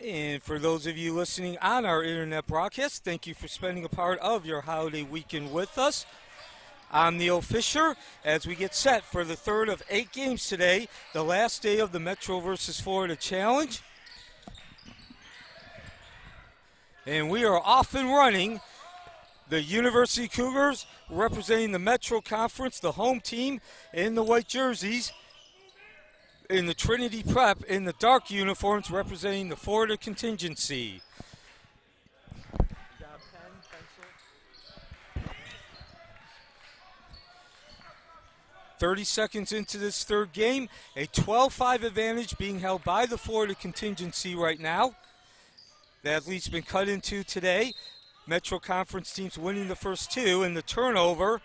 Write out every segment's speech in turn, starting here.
And for those of you listening on our internet broadcast, thank you for spending a part of your holiday weekend with us. I'm Neil Fisher as we get set for the third of 8 games today, the last day of the Metro versus Florida Challenge. And we are off and running. The University Cougars representing the Metro Conference, the home team in the white jerseys. In the Trinity Prep in the dark uniforms representing the Florida contingency. 30 seconds into this third game, a 12-5 advantage being held by the Florida contingency right now. That lead's been cut into today. Metro Conference teams winning the first two in the turnover.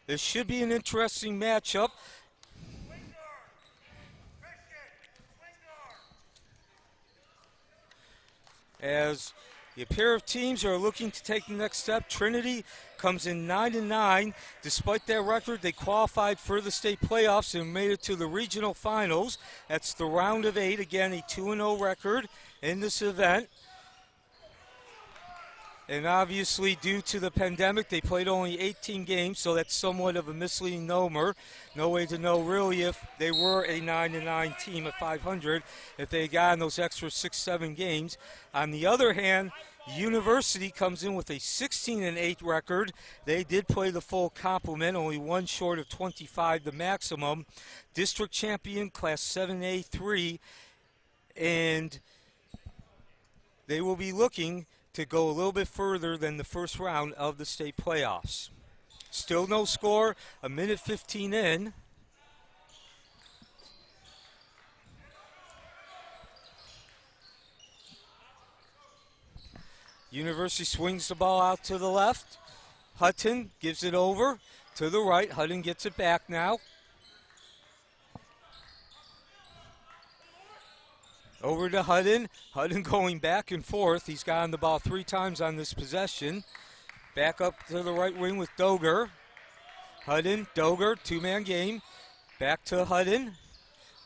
This should be an interesting matchup. As the pair of teams are looking to take the next step, Trinity comes in 9-9. Despite their record, they qualified for the state playoffs and made it to the regional finals. That's the round of 8. Again, a 2-0 record in this event. And obviously, due to the pandemic, they played only 18 games, so that's somewhat of a misleading number. No way to know really if they were a 9-9 team at 500 if they got in those extra 6-7 games. On the other hand, University comes in with a 16-8 record. They did play the full complement, only one short of 25, the maximum. District champion, Class 7A3, and they will be looking to go a little bit further than the first round of the state playoffs. Still no score, a minute 15 in. University swings the ball out to the left. Hutton gives it over to the right. Hutton gets it back now. Over to Hutton. Hutton going back and forth. He's gotten the ball 3 times on this possession. Back up to the right wing with Doger. Hutton, Doger, 2-man game. Back to Hutton.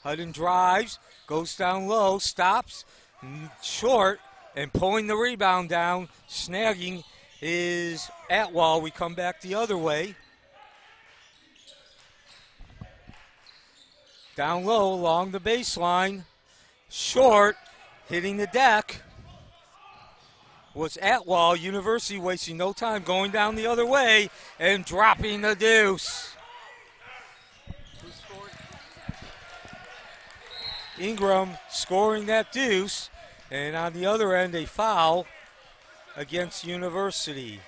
Hutton drives, goes down low, stops, short, and pulling the rebound down, snagging is Atwell. We come back the other way. Down low along the baseline. Short, hitting the deck, was Atwell. University wasting no time, going down the other way and dropping the deuce. Ingram scoring that deuce, and on the other end, a foul against University.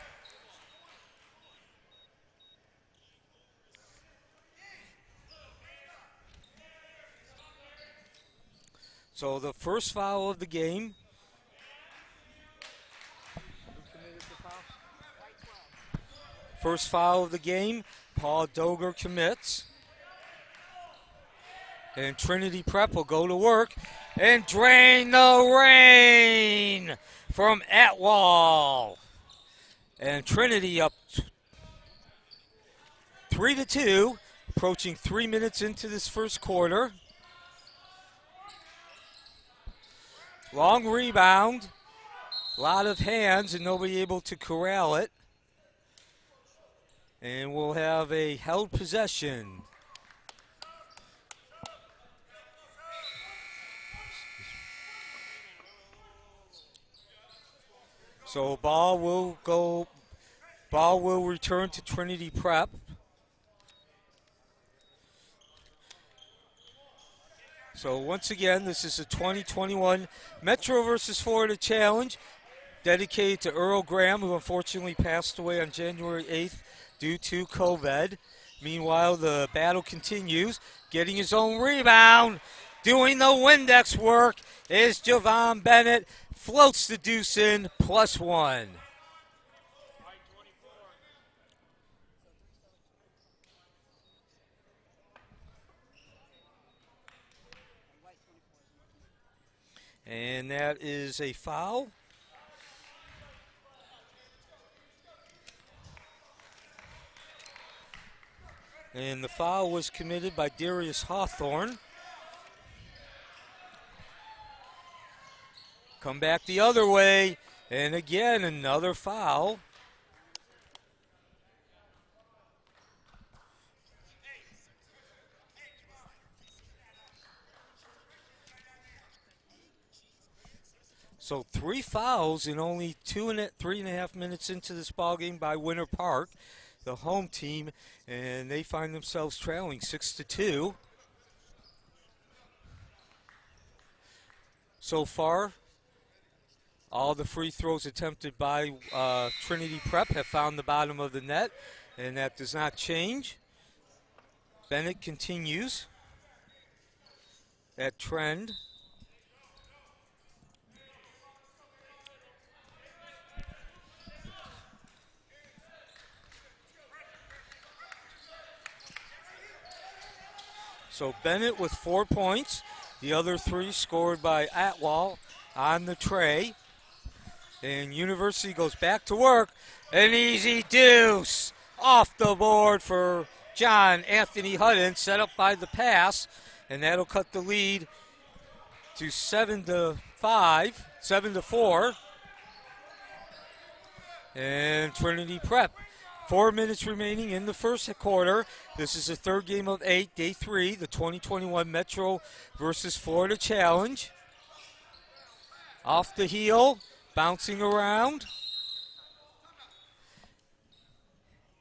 So the first foul of the game. First foul of the game, Paul Doger commits. And Trinity Prep will go to work and drain the rain from Atwell. And Trinity up 3-2, approaching 3 minutes into this first quarter. Long rebound, a lot of hands and nobody able to corral it. And we'll have a held possession. So ball will return to Trinity Prep. So once again, this is a 2021 Metro versus Florida Challenge dedicated to Earl Graham, who unfortunately passed away on January 8th due to COVID. Meanwhile, the battle continues. Getting his own rebound, doing the Windex work is Javon Bennett. Floats the deuce in, +1. And that is a foul. And the foul was committed by Darius Hawthorne. Come back the other way. And again, another foul. So 3 fouls in only 3.5 minutes into this ballgame by Winter Park, the home team, and they find themselves trailing 6-2. So far, all the free throws attempted by Trinity Prep have found the bottom of the net, and that does not change. Bennett continues that trend. So Bennett with 4 points. The other 3 scored by Atwell on the tray. And University goes back to work. An easy deuce off the board for John Anthony Hutton, set up by the pass. And that'll cut the lead to 7-5, 7-4. And Trinity Prep. 4 minutes remaining in the first quarter. This is the third game of 8, day 3, the 2021 Metro versus Florida Challenge. Off the heel, bouncing around.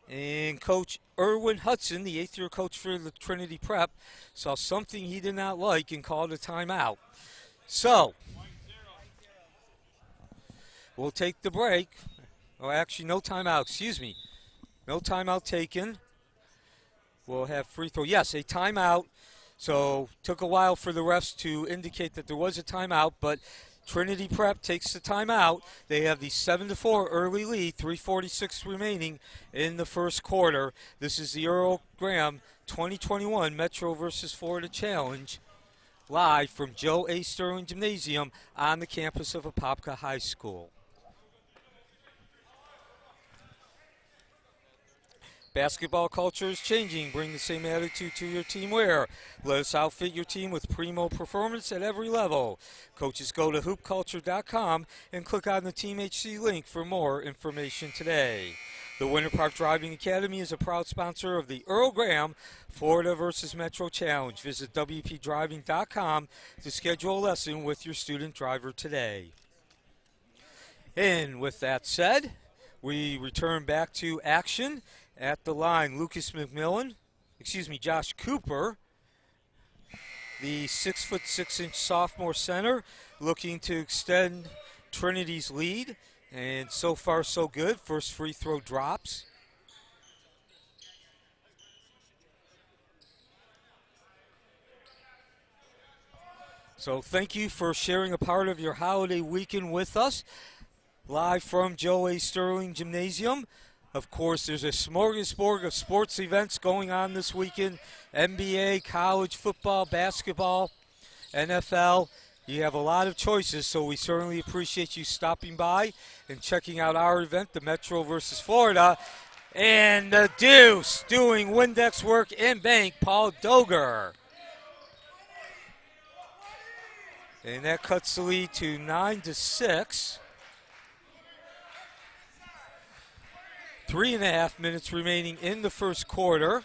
And Coach Erwin Hudson, the 8th-year coach for the Trinity Prep, saw something he did not like and called a timeout. So, we'll take the break. Oh, actually, no timeout, excuse me. No timeout taken. We'll have free throw. Yes, a timeout. So took a while for the refs to indicate that there was a timeout, but Trinity Prep takes the timeout. They have the 7-4 early lead, 3:46 remaining in the first quarter. This is the Earl Graham 2021 Metro versus Florida Challenge, live from Joe A. Sterling Gymnasium on the campus of Apopka High School. Basketball culture is changing. Bring the same attitude to your team wear. Let us outfit your team with primo performance at every level. Coaches, go to hoopculture.com and click on the Team HC link for more information today. The Winter Park Driving Academy is a proud sponsor of the Earl Graham Florida versus Metro Challenge. Visit WPDriving.com to schedule a lesson with your student driver today. And with that said, we return back to action. At the line, Josh Cooper, the 6'6" sophomore center, looking to extend Trinity's lead. And so far, so good. First free throw drops. So thank you for sharing a part of your holiday weekend with us. Live from Joe A. Sterling Gymnasium. Of course, there's a smorgasbord of sports events going on this weekend. NBA, college football, basketball, NFL. You have a lot of choices, so we certainly appreciate you stopping by and checking out our event, the Metro versus Florida. And the deuce, doing Windex work in bank, Paul Doger. And that cuts the lead to 9-6. 3.5 minutes remaining in the first quarter.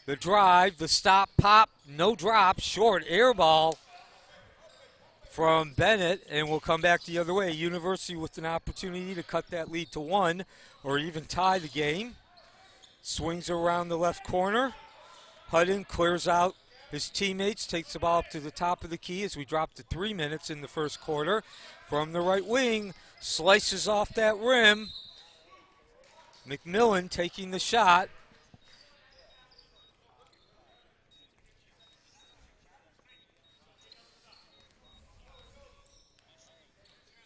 The drive, the stop, pop, no drop, short air ball from Bennett, and we'll come back the other way. University with an opportunity to cut that lead to 1 or even tie the game. Swings around the left corner. Hutton clears out his teammates, takes the ball up to the top of the key as we drop to 3 minutes in the first quarter. From the right wing, slices off that rim. McMillan taking the shot.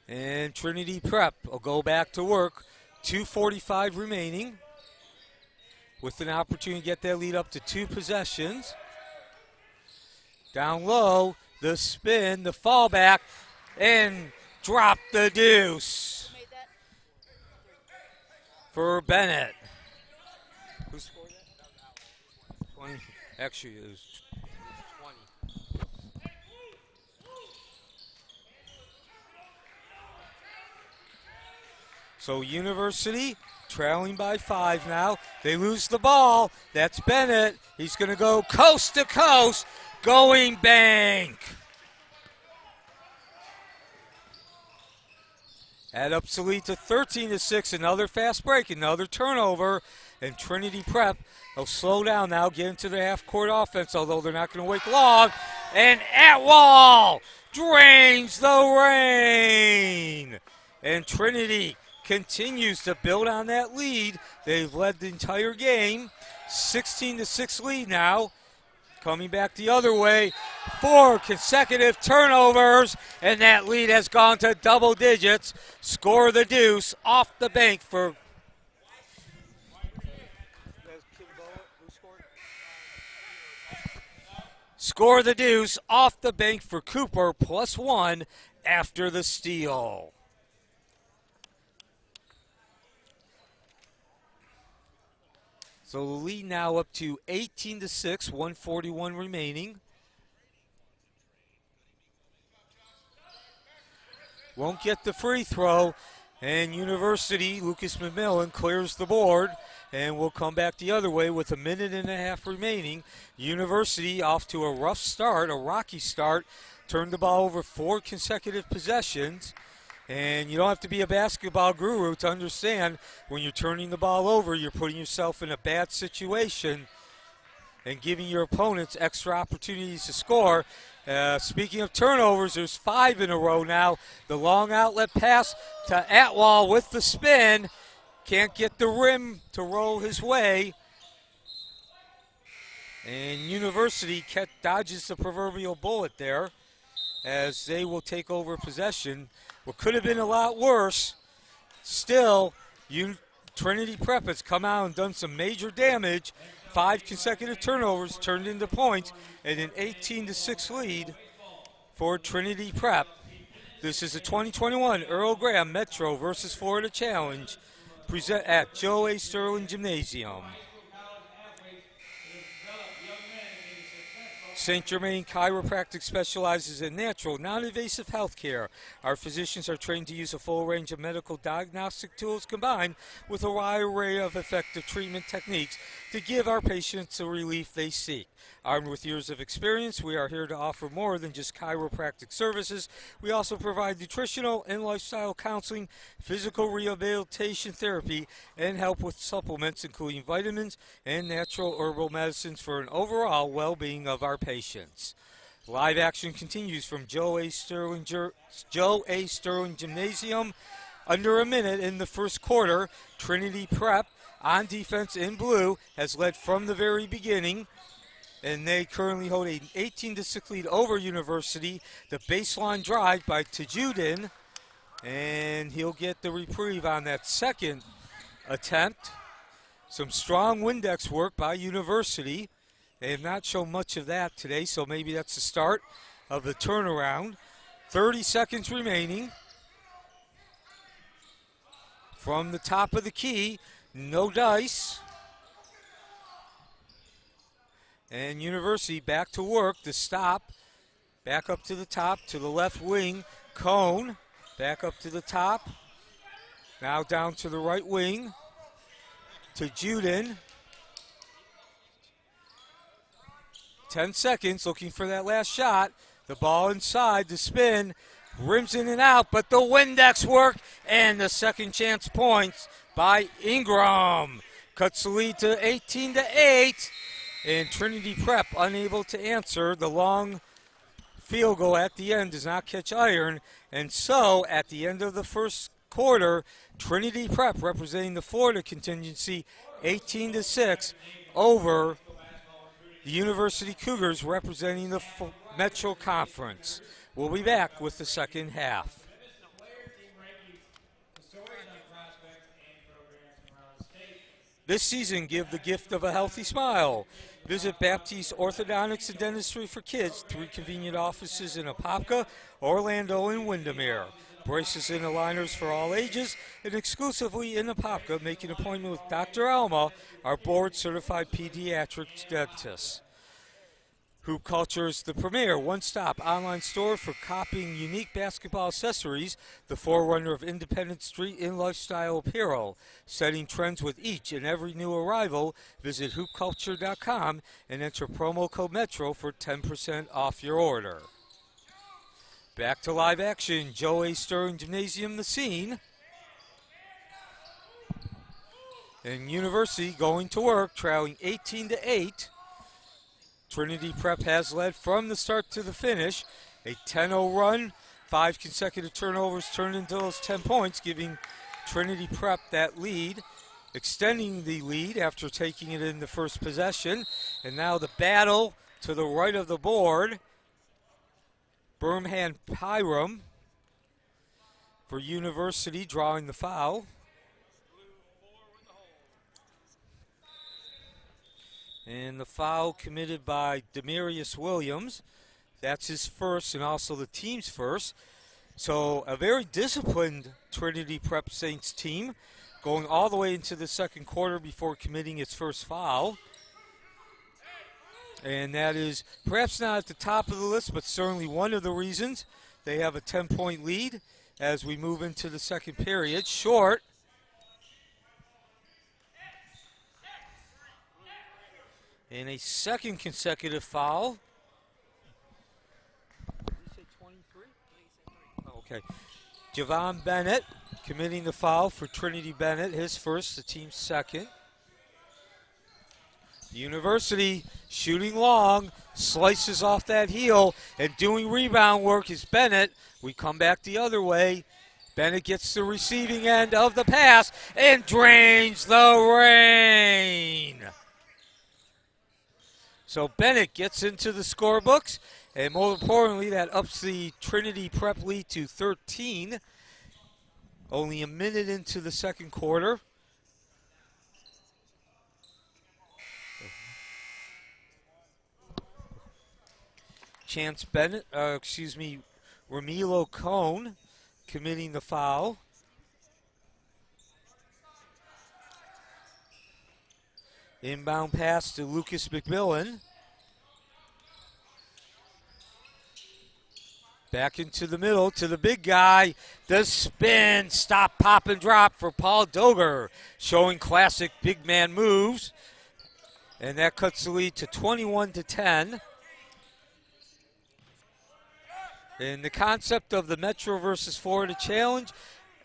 And Trinity Prep will go back to work. 2:45 remaining with an opportunity to get that lead up to 2 possessions. Down low, the spin, the fallback, and drop the deuce for Bennett. Who scored that? 20. Actually, it was 20. So University trailing by 5 now. They lose the ball. That's Bennett. He's going to go coast to coast, going bank. Add up the lead to 13-6. Another fast break, another turnover. And Trinity Prep will slow down now, get into the half-court offense, although they're not going to wait long. And Atwall drains the rain. And Trinity continues to build on that lead. They've led the entire game. 16-6 lead now. Coming back the other way, 4 consecutive turnovers, and that lead has gone to double digits. Score the deuce off the bank for Cooper, +1 after the steal. So the lead now up to 18-6, 1:41 remaining. Won't get the free throw, and University, Lucas McMillan clears the board, and we'll come back the other way with 1.5 minutes remaining. University off to a rough start, a rocky start, turned the ball over 4 consecutive possessions. And you don't have to be a basketball guru to understand when you're turning the ball over, you're putting yourself in a bad situation and giving your opponents extra opportunities to score. Speaking of turnovers, there's 5 in a row now. The long outlet pass to Atwall with the spin. Can't get the rim to roll his way. And University dodges the proverbial bullet there as they will take over possession. What could have been a lot worse. Still, Trinity Prep has come out and done some major damage. 5 consecutive turnovers turned into points, and an 18-6 lead for Trinity Prep. This is the 2021 Earl Graham Metro versus Florida Challenge, present at Joe A. Sterling Gymnasium. St. Germain Chiropractic specializes in natural, non-invasive health care. Our physicians are trained to use a full range of medical diagnostic tools combined with a wide array of effective treatment techniques to give our patients the relief they seek. Armed with years of experience, we are here to offer more than just chiropractic services. We also provide nutritional and lifestyle counseling, physical rehabilitation therapy, and help with supplements, including vitamins and natural herbal medicines for an overall well-being of our patients. Live action continues from Joe A. Sterling Gymnasium. Under a minute in the first quarter, Trinity Prep on defense in blue has led from the very beginning, and they currently hold an 18-6 lead over University. The baseline drive by Tajudin, and he'll get the reprieve on that second attempt. Some strong Windex work by University. They have not shown much of that today, so maybe that's the start of the turnaround. 30 seconds remaining. From the top of the key, no dice. And University back to work to stop. Back up to the top, to the left wing. Cone, back up to the top. Now down to the right wing. To Juden. 10 seconds, looking for that last shot. The ball inside, the spin, rims in and out, but the Windex work and the second chance points by Ingram. Cuts the lead to 18-8, and Trinity Prep unable to answer. The long field goal at the end does not catch iron, and so at the end of the first quarter, Trinity Prep representing the Florida contingency 18-6 over the University Cougars representing the Metro Conference. We'll be back with the second half. This season, give the gift of a healthy smile. Visit Baptiste Orthodontics and Dentistry for Kids, 3 convenient offices in Apopka, Orlando, and Windermere. Braces and aligners for all ages, and exclusively in Apopka. Make an appointment with Dr. Alma, our board-certified pediatric dentist. Hoop Culture is the premier one-stop online store for copying unique basketball accessories, the forerunner of independent street and lifestyle apparel. Setting trends with each and every new arrival, visit hoopculture.com and enter promo code METRO for 10% off your order. Back to live action, Joe A. Sterling Gymnasium, the scene. And University going to work, trailing 18-8. Trinity Prep has led from the start to the finish. A 10-0 run, 5 consecutive turnovers turned into those 10 points, giving Trinity Prep that lead, extending the lead after taking it in the first possession. And now the battle to the right of the board. Birmingham Pyram for University drawing the foul. And the foul committed by Demarius Williams. That's his first and also the team's first. So a very disciplined Trinity Prep Saints team going all the way into the second quarter before committing its first foul. And that is perhaps not at the top of the list, but certainly one of the reasons they have a 10-point lead as we move into the second period. Short. And a second consecutive foul. Did you say 23? Okay. Javon Bennett committing the foul for Trinity Bennett, his first, the team's second. University shooting long, slices off that heel, and doing rebound work is Bennett. We come back the other way. Bennett gets the receiving end of the pass and drains the rain. So Bennett gets into the scorebooks, and more importantly, that ups the Trinity Prep lead to 13. Only a minute into the second quarter. Ramilo Cone committing the foul. Inbound pass to Lucas McMillan. Back into the middle to the big guy. The spin, stop, pop, and drop for Paul Doger, showing classic big man moves. And that cuts the lead to 21-10. And the concept of the Metro versus Florida Challenge,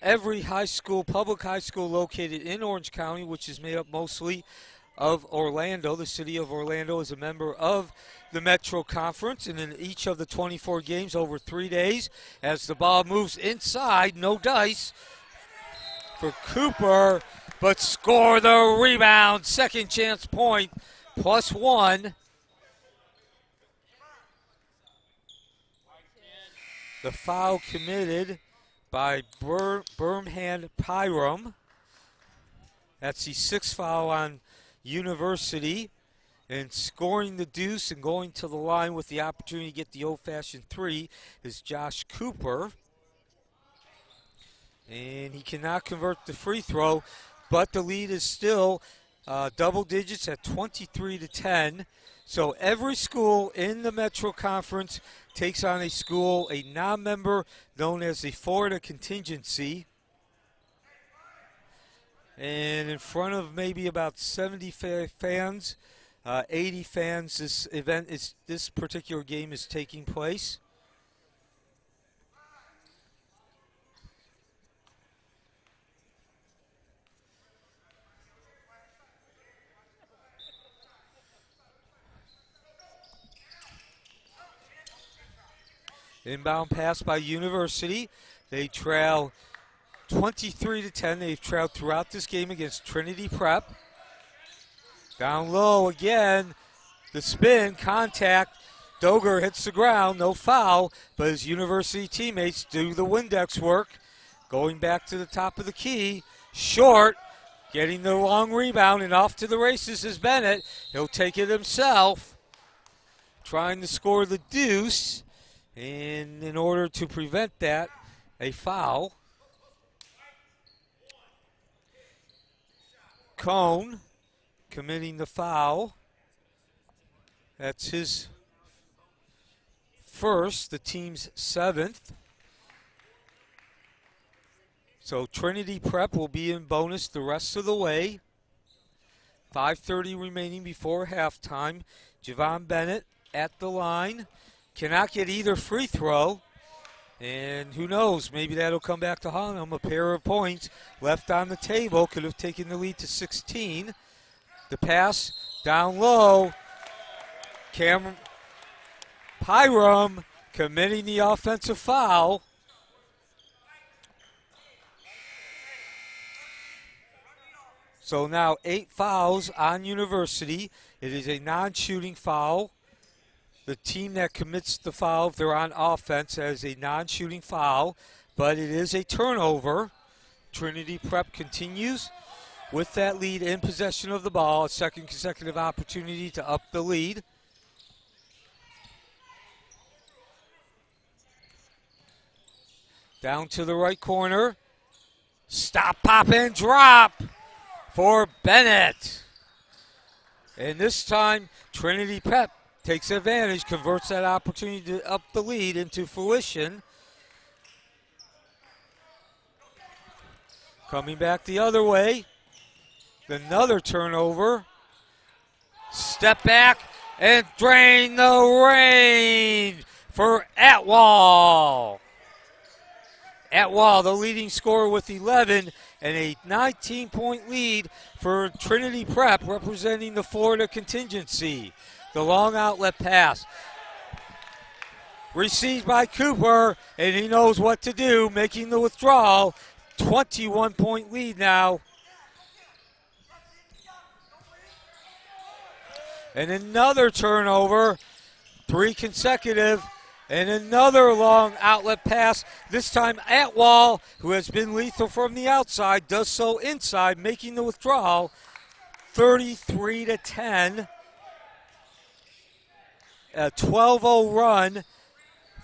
every high school, public high school located in Orange County, which is made up mostly of Orlando, the city of Orlando is a member of the Metro Conference, and in each of the 24 games over 3 days, as the ball moves inside, no dice for Cooper, but score the rebound, second chance point, +1. The foul committed by Birmingham Pyram. That's the sixth foul on University, and scoring the deuce and going to the line with the opportunity to get the old-fashioned three is Josh Cooper. And he cannot convert the free throw, but the lead is still double digits at 23-10. So every school in the Metro Conference takes on a school, a non-member known as the Florida Contingency. And in front of maybe about 70 fans, 80 fans, this particular game is taking place. Inbound pass by University. They trail 23-10. They've trailed throughout this game against Trinity Prep. Down low again. The spin, contact. Doger hits the ground, no foul, but his University teammates do the Windex work. Going back to the top of the key. Short, getting the long rebound, and off to the races is Bennett. He'll take it himself. Trying to score the deuce. And in order to prevent that, a foul. Cone committing the foul. That's his first, the team's 7th. So Trinity Prep will be in bonus the rest of the way. 5:30 remaining before halftime. Javon Bennett at the line. Cannot get either free throw. And who knows, maybe that'll come back to haunt him. A pair of points left on the table could have taken the lead to 16. The pass down low. Cameron Pyrum committing the offensive foul. So now 8 fouls on University. It is a non-shooting foul. The team that commits the foul, if they're on offense, has a non-shooting foul, but it is a turnover. Trinity Prep continues with that lead in possession of the ball, a second consecutive opportunity to up the lead. Down to the right corner. Stop, pop, and drop for Bennett. And this time, Trinity Prep takes advantage, converts that opportunity to up the lead into fruition. Coming back the other way. Another turnover. Step back and drain the rain for Atwall. Atwall, the leading scorer with 11, and a 19-point lead for Trinity Prep, representing the Florida contingency. The long outlet pass. Received by Cooper, and he knows what to do, making the withdrawal. 21-point lead now. And another turnover, 3 consecutive. And another long outlet pass, this time Atwall, who has been lethal from the outside, does so inside, making the withdrawal. 33-10. A 12-0 run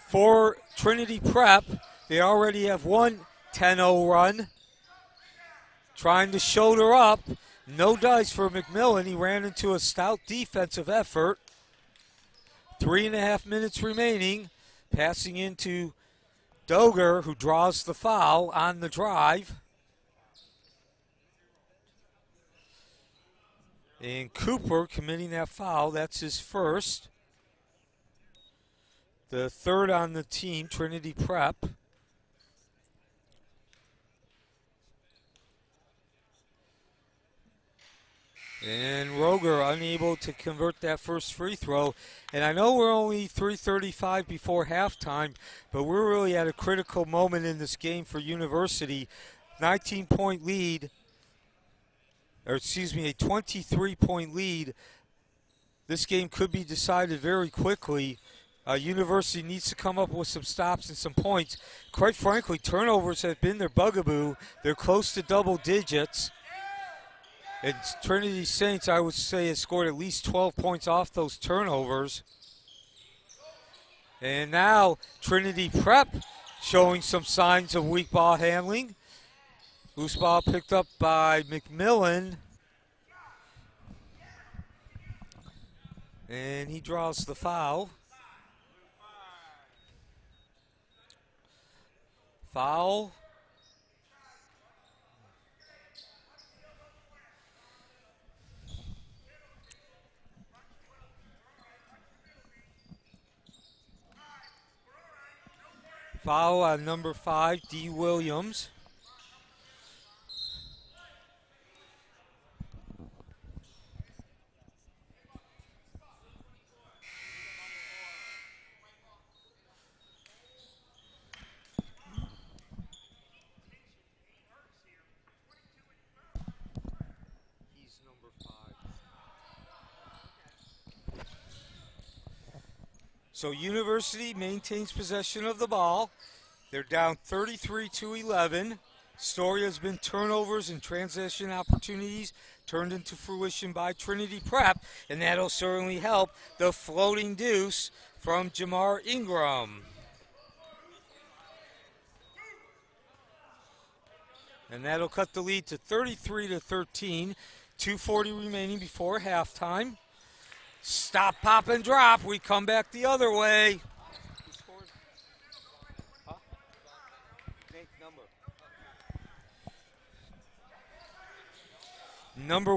for Trinity Prep. They already have one 10-0 run. Trying to shoulder up. No dice for McMillan. He ran into a stout defensive effort. 3.5 minutes remaining. Passing into Doger, who draws the foul on the drive. And Cooper committing that foul. That's his first. The third on the team, Trinity Prep. And Roger unable to convert that first free throw. And I know we're only 3:35 before halftime, but we're really at a critical moment in this game for University. 19-point lead, or excuse me, a 23-point lead. This game could be decided very quickly. University needs to come up with some stops and some points. Quite frankly, turnovers have been their bugaboo. They're close to double digits. And Trinity Saints, I would say, has scored at least 12 points off those turnovers. And now Trinity Prep showing some signs of weak ball handling. Loose ball picked up by McMillan. And he draws the foul. Foul. Foul on number 5, D. Williams. He's number 5. So University maintains possession of the ball. They're down 33-11. Story has been turnovers and transition opportunities turned into fruition by Trinity Prep, and that'll certainly help the floating deuce from Jamar Ingram. And that'll cut the lead to 33-13. 2:40 remaining before halftime. Stop, pop, and drop. We come back the other way. number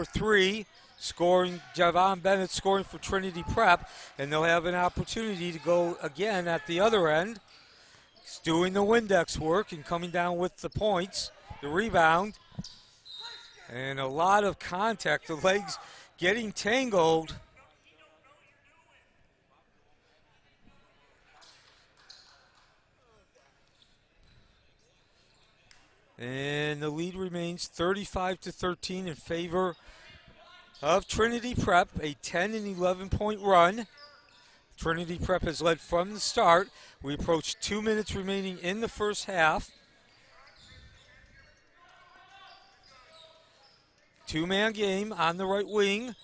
3, scoring, Javon Bennett scoring for Trinity Prep, and they'll have an opportunity to go again at the other end. He's doing the Windex work and coming down with the points, the rebound, and a lot of contact. The legs getting tangled. And the lead remains 35-13 in favor of Trinity Prep, a 10 and 11 point run. Trinity Prep has led from the start. We approach 2 minutes remaining in the first half. Two-man game on the right wing.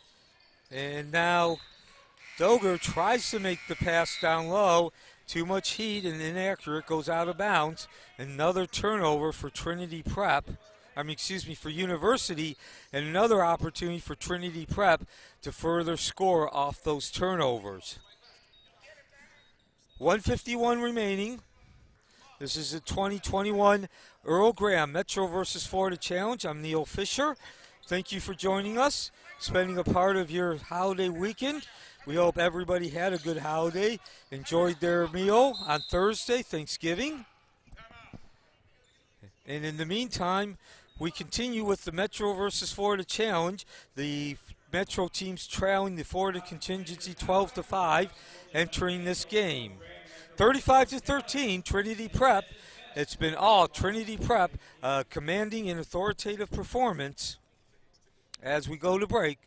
And now Doger tries to make the pass down low. Too much heat and inaccurate, goes out of bounds. Another turnover for Trinity Prep. For University, and another opportunity for Trinity Prep to further score off those turnovers. 1:51 remaining. This is the 2021 Earl Graham Metro versus Florida Challenge. I'm Neil Fisher. Thank you for joining us, spending a part of your holiday weekend. We hope everybody had a good holiday, enjoyed their meal on Thursday, Thanksgiving. And in the meantime, we continue with the Metro versus Florida Challenge. The Metro teams trailing the Florida contingency 12-5 entering this game. 35-13, Trinity Prep. It's been all Trinity Prep commanding an authoritative performance as we go to break.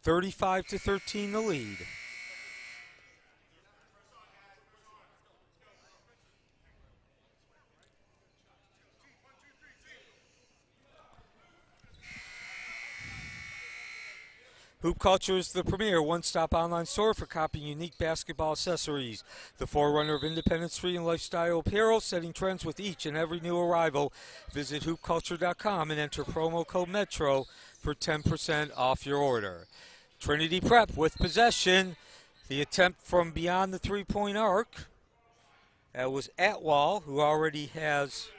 35-13 the lead. Hoop Culture is the premier one-stop online store for copying unique basketball accessories. The forerunner of independent street and lifestyle apparel, setting trends with each and every new arrival. Visit hoopculture.com and enter promo code METRO for 10% off your order. Trinity Prep with possession. The attempt from beyond the three-point arc. That was Atwall, who already has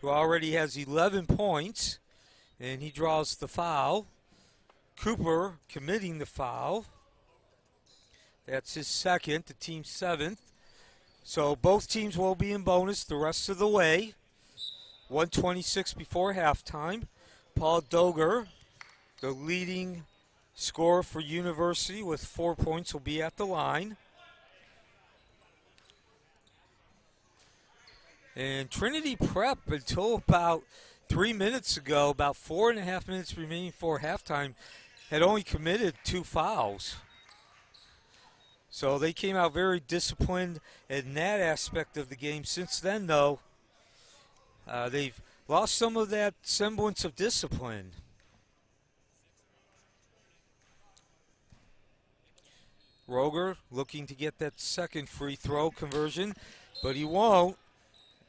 11 points, and he draws the foul. Cooper committing the foul. That's his second, the team's 7th. So both teams will be in bonus the rest of the way. 1:26 before halftime. Paul Doger, the leading scorer for University with 4 points, will be at the line. And Trinity Prep, until about 3 minutes ago, about 4.5 minutes remaining for halftime, had only committed 2 fouls. So they came out very disciplined in that aspect of the game. Since then, though, they've lost some of that semblance of discipline. Roger looking to get that second free throw conversion, but he won't.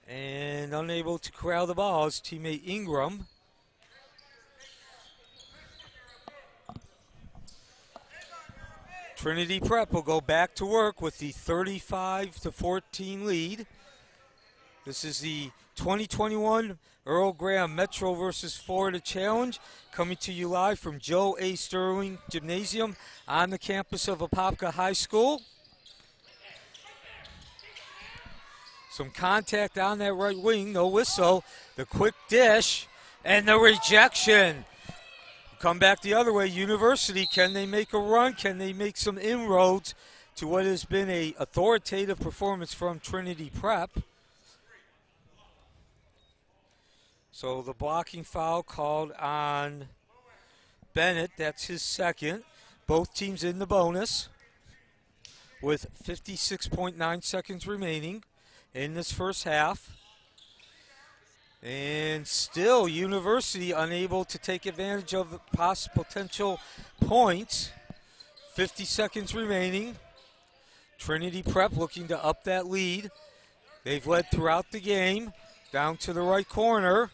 And unable to corral the ball is teammate Ingram. Trinity Prep will go back to work with the 35-14 lead. This is the 2021 Earl Graham Metro versus Florida Challenge, coming to you live from Joe A. Sterling Gymnasium on the campus of Apopka High School. Some contact on that right wing, no whistle. The quick dish and the rejection. Come back the other way, University. Can they make a run? Can they make some inroads to what has been an authoritative performance from Trinity Prep? So the blocking foul called on Bennett. That's his second. Both teams in the bonus with 56.9 seconds remaining in this first half. And still, University unable to take advantage of the potential points. 50 seconds remaining. Trinity Prep looking to up that lead. They've led throughout the game. Down to the right corner.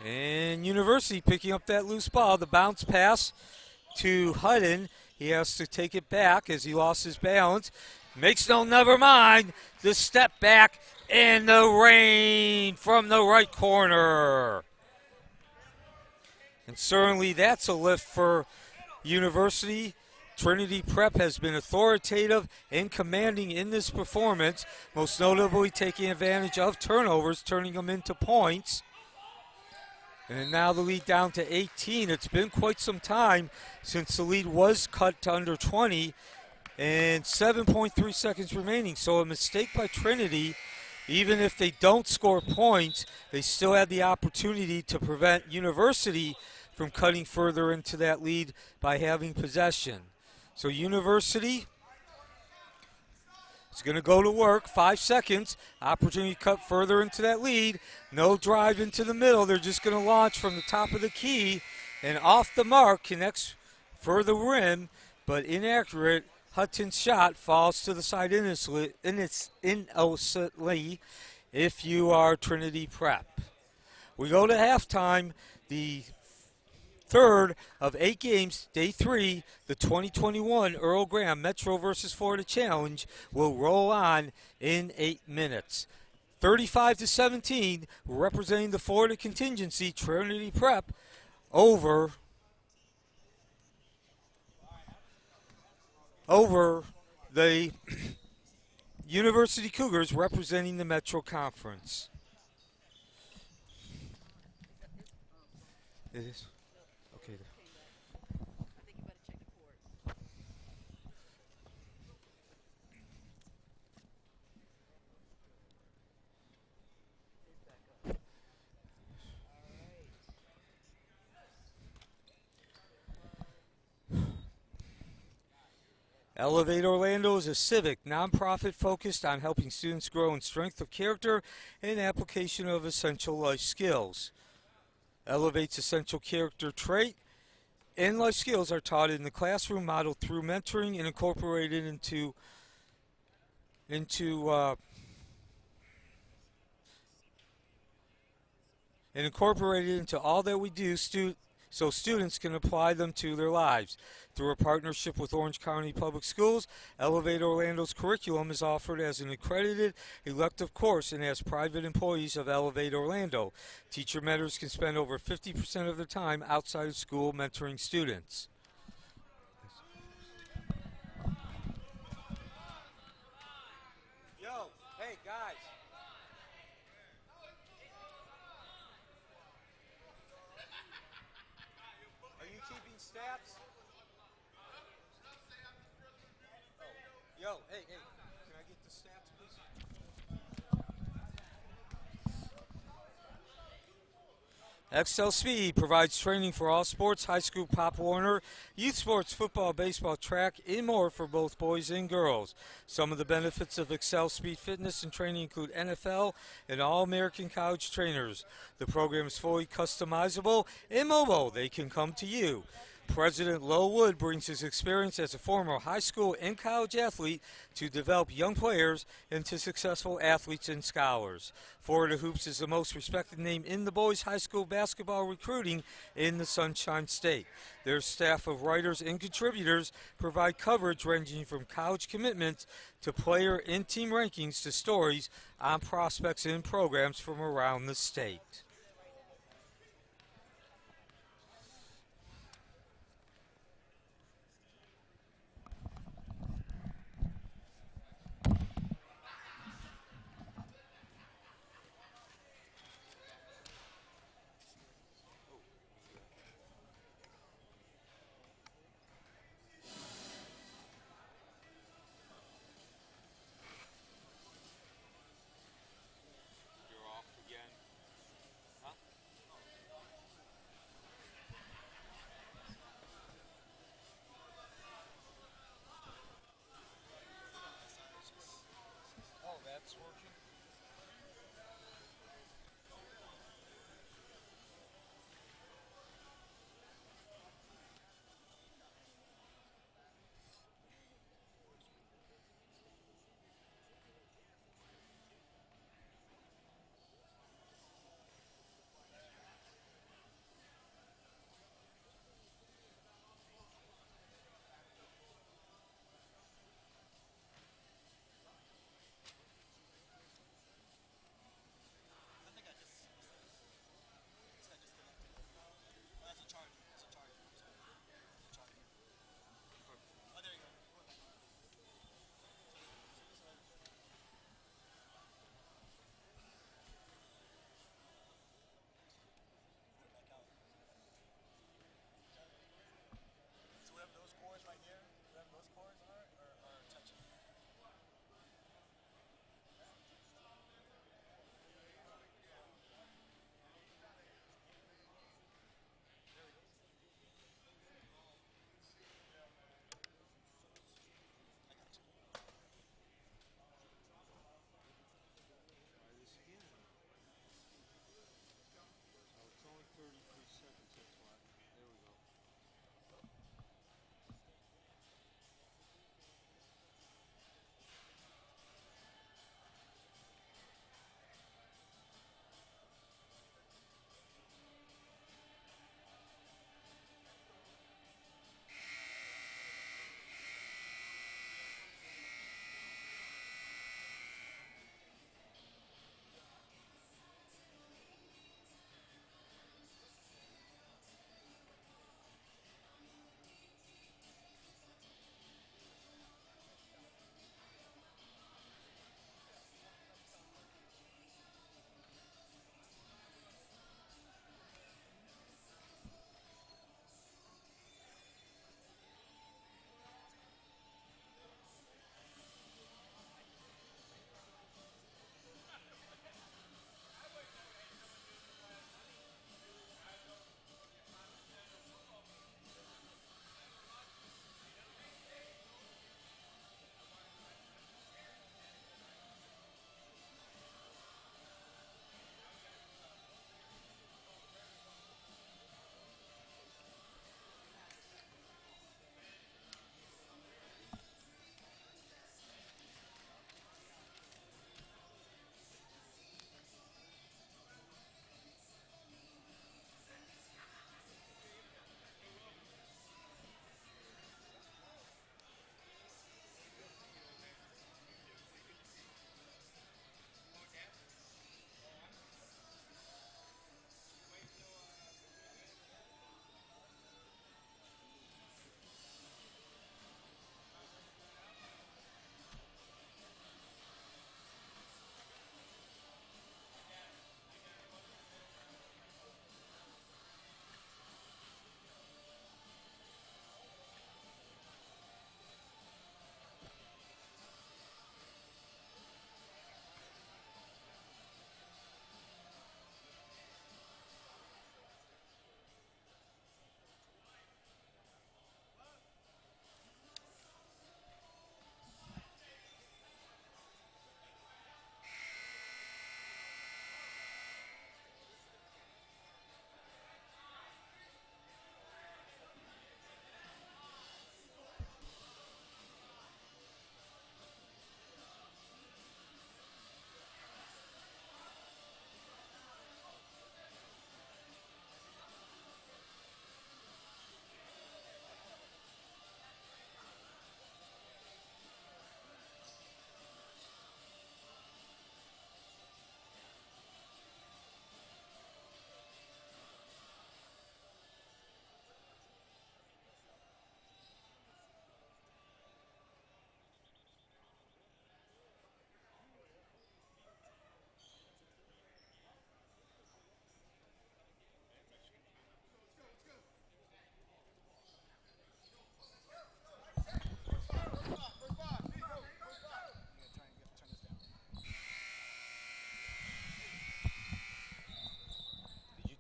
And University picking up that loose ball. The bounce pass to Hutton. He has to take it back as he lost his balance. Never mind. The step back And the rain from the right corner. And certainly that's a lift for University. Trinity Prep has been authoritative and commanding in this performance, most notably taking advantage of turnovers, turning them into points. And now the lead down to 18. It's been quite some time since the lead was cut to under 20, and 7.3 seconds remaining. So a mistake by Trinity, even if they don't score points, they still had the opportunity to prevent University from cutting further into that lead by having possession. So University is going to go to work. 5 seconds. Opportunity to cut further into that lead. No drive into the middle. They're just going to launch from the top of the key. And off the mark, connects for the rim, but inaccurate. Hutton's shot falls to the side innocently if you are Trinity Prep. We go to halftime. The third of 8 games, day 3, the 2021 Earl Graham Metro versus Florida Challenge will roll on in 8 minutes. 35-17, representing the Florida contingency, Trinity Prep over the University Cougars representing the Metro Conference. It is? Okay. Elevate Orlando is a civic, nonprofit focused on helping students grow in strength of character and application of essential life skills. Elevate's essential character trait and life skills are taught in the classroom, modeled through mentoring and incorporated into all that we do, so students can apply them to their lives. Through a partnership with Orange County Public Schools, Elevate Orlando's curriculum is offered as an accredited elective course and as private employees of Elevate Orlando. Teacher mentors can spend over 50% of their time outside of school mentoring students. Yo, hey guys. Are you keeping stats? Yo, hey, can I get the stats, please? XL Speed provides training for all sports, high school, Pop Warner, youth sports, football, baseball, track, and more for both boys and girls. Some of the benefits of XL Speed fitness and training include NFL and All-American college trainers. The program is fully customizable and mobile. They can come to you. President Lowood brings his experience as a former high school and college athlete to develop young players into successful athletes and scholars. Florida Hoops is the most respected name in the boys' high school basketball recruiting in the Sunshine State. Their staff of writers and contributors provide coverage ranging from college commitments to player and team rankings to stories on prospects and programs from around the state. You're off again.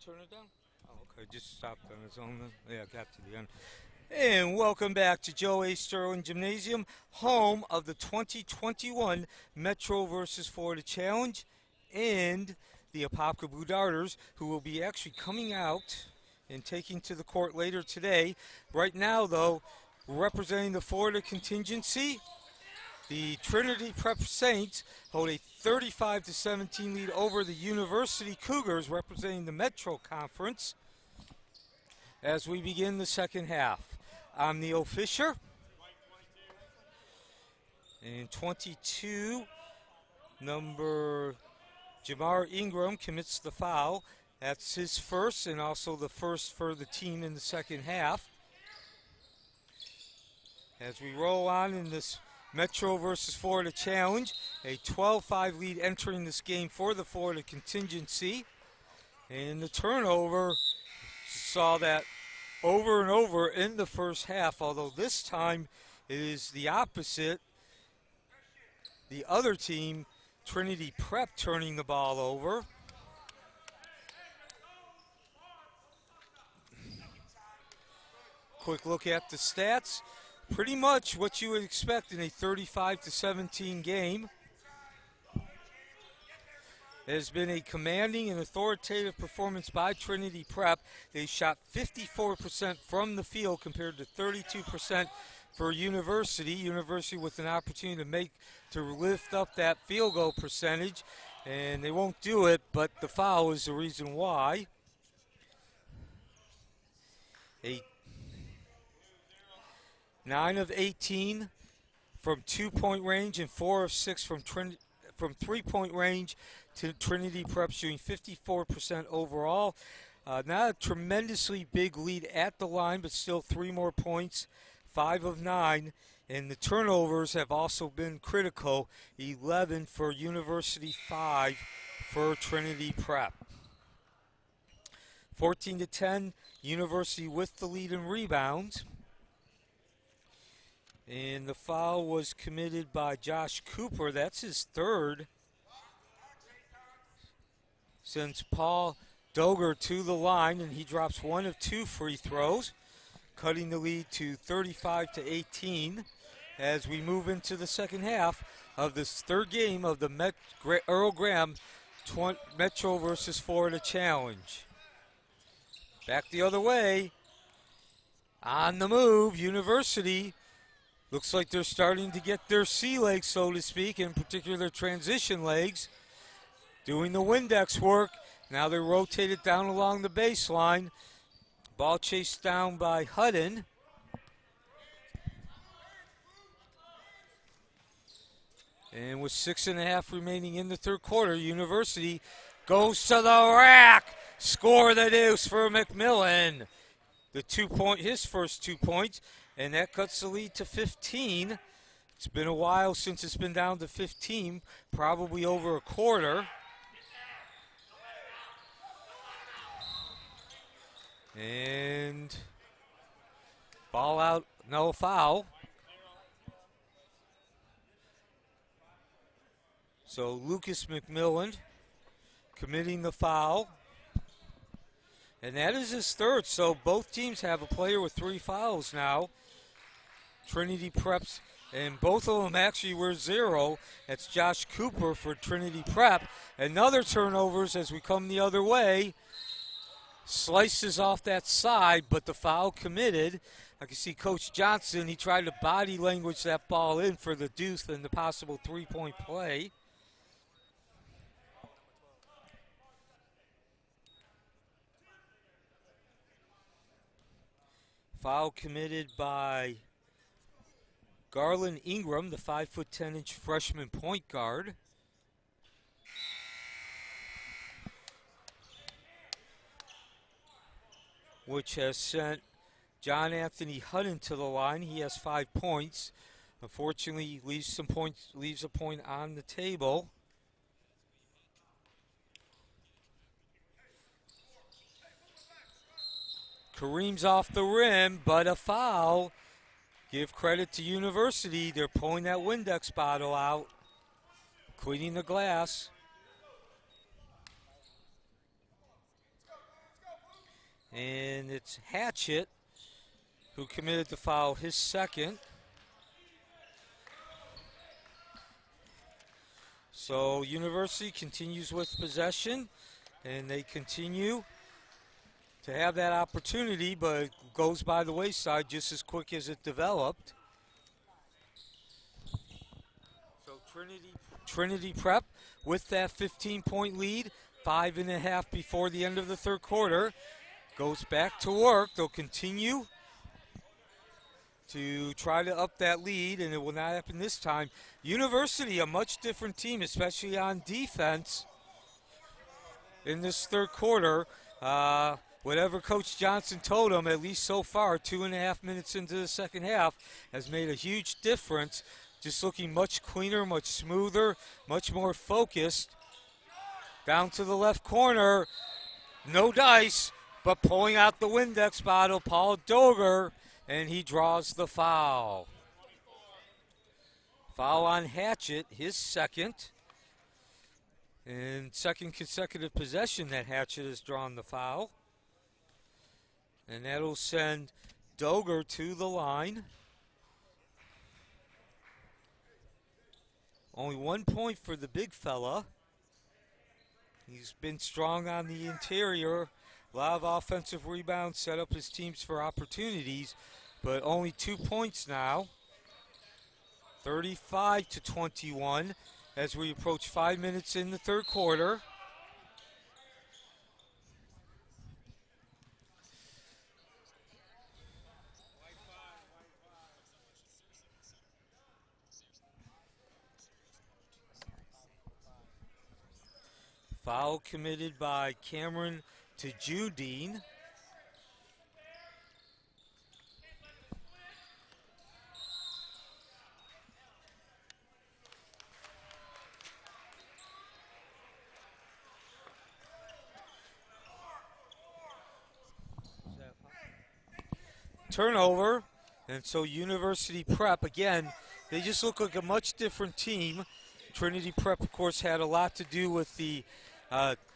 turn it down? Oh, okay, just stopped on its own. Yeah, got to the end. And welcome back to Joe A. Sterling Gymnasium, home of the 2021 Metro versus Florida Challenge, and the Apopka Blue Darters, who will be actually coming out and taking to the court later today. Right now, though, representing the Florida contingency, the Trinity Prep Saints hold a 35-17 lead over the University Cougars, representing the Metro Conference, as we begin the second half. I'm Neil Fisher. And 22, number Jamar Ingram commits the foul. That's his first and also the first for the team in the second half. As we roll on in this Metro versus Florida Challenge, a 12-5 lead entering this game for the Florida contingency. And the turnover, saw that over and over in the first half, although this time it is the opposite. The other team, Trinity Prep, turning the ball over. Quick look at the stats. Pretty much what you would expect in a 35-17 game. It has been a commanding and authoritative performance by Trinity Prep. They shot 54% from the field compared to 32% for University. University with an opportunity to lift up that field goal percentage, and they won't do it, but the foul is the reason why. 9 of 18 from 2-point range and 4 of 6 from 3-point range to Trinity Prep, shooting 54% overall. Not a tremendously big lead at the line, but still 3 more points, 5 of 9. And the turnovers have also been critical, 11 for University, 5 for Trinity Prep. 14-10, University with the lead in rebounds. And the foul was committed by Josh Cooper. That's his third since Paul Doger to the line, and he drops 1 of 2 free throws, cutting the lead to 35-18 as we move into the second half of this third game of the Earl Graham Metro versus Florida Challenge. Back the other way, on the move, University. Looks like they're starting to get their sea legs, so to speak, in particular their transition legs. Doing the Windex work. Now they're rotated down along the baseline. Ball chased down by Hutton. And with 6.5 remaining in the third quarter, University goes to the rack. Score the deuce for McMillan. His first 2 points. And that cuts the lead to 15. It's been a while since it's been down to 15, probably over a quarter. And ball out, no foul. So Lucas McMillan committing the foul. And that is his third, so both teams have a player with 3 fouls now. Trinity Preps, and both of them actually were 0. That's Josh Cooper for Trinity Prep. Another turnovers as we come the other way. Slices off that side, but the foul committed. I can see Coach Johnson, he tried to body language that ball in for the deuce and the possible 3-point play. Foul committed by Garland Ingram, the 5'10" freshman point guard. Which has sent John Anthony Hutton to the line. He has 5 points. Unfortunately, leaves a point on the table. Kareem's off the rim, but a foul. Give credit to University. They're pulling that Windex bottle out, cleaning the glass. And it's Hatchett who committed the foul, his second. So University continues with possession, and they continue to have that opportunity, but it goes by the wayside just as quick as it developed. So Trinity Prep with that 15-point lead, 5.5 before the end of the third quarter, goes back to work. They'll continue to try to up that lead, and it will not happen this time. University, a much different team, especially on defense in this third quarter. Whatever Coach Johnson told them, at least so far, 2.5 minutes into the second half, has made a huge difference. Just looking much cleaner, much smoother, much more focused. Down to the left corner, no dice, but pulling out the Windex bottle, Paul Doger, and he draws the foul. Foul on Hatchett, his second. And second consecutive possession that Hatchett has drawn the foul. And that'll send Doger to the line. Only 1 point for the big fella. He's been strong on the interior. A lot of offensive rebounds, set up his teams for opportunities, but only 2 points now. 35-21 as we approach 5 minutes in the third quarter. Foul committed by Cameron to Judine. Turnover, and so University Prep, again, they just look like a much different team. Trinity Prep, of course, had a lot to do with the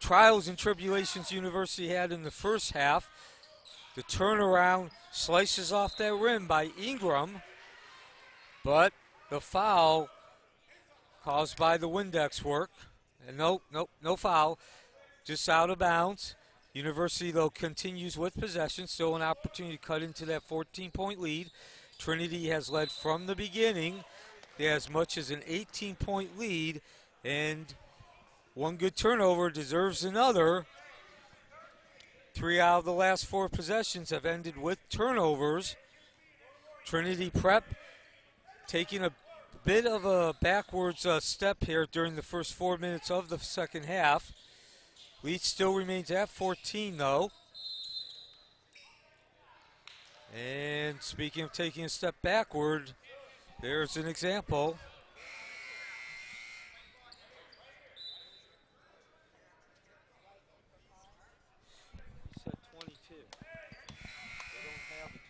trials and tribulations University had in the first half. The turnaround slices off that rim by Ingram, but the foul caused by the Windex work. And no foul, just out of bounds. University, though, continues with possession, still an opportunity to cut into that 14-point lead. Trinity has led from the beginning. They have as much as an 18-point lead, and one good turnover deserves another. 3 out of the last 4 possessions have ended with turnovers. Trinity Prep taking a bit of a backwards step here during the first 4 minutes of the second half. Lead still remains at 14, though. And speaking of taking a step backward, there's an example. It said 22. They don't have a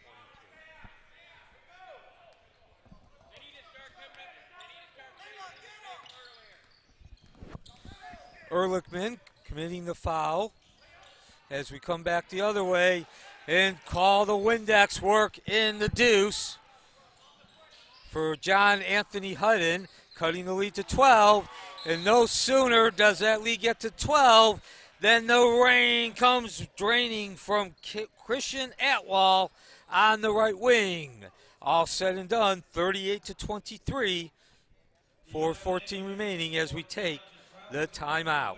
22. Ehrlichman committing the foul as we come back the other way and call the Windex work in the deuce for John Anthony Hutton, cutting the lead to 12. And no sooner does that lead get to 12 than the rain comes draining from Christian Atwell on the right wing. All said and done, 38-23, 4:14 remaining as we take the timeout.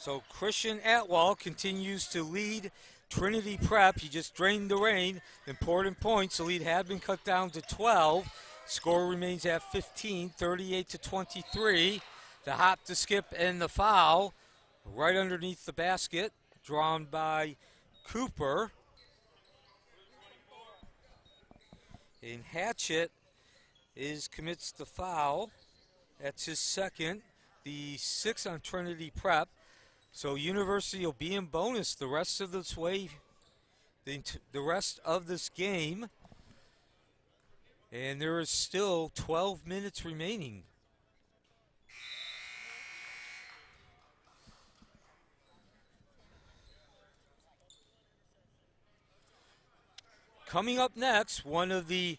So Christian Atwell continues to lead Trinity Prep. He just drained the rain. Important points. The lead had been cut down to 12. Score remains at 15, 38-23. The hop, the skip, and the foul right underneath the basket, drawn by Cooper. And Hatchett commits the foul. That's his second, the sixth on Trinity Prep. So University will be in bonus the rest of this way, the rest of this game. And there is still 12 minutes remaining. Coming up next, one of the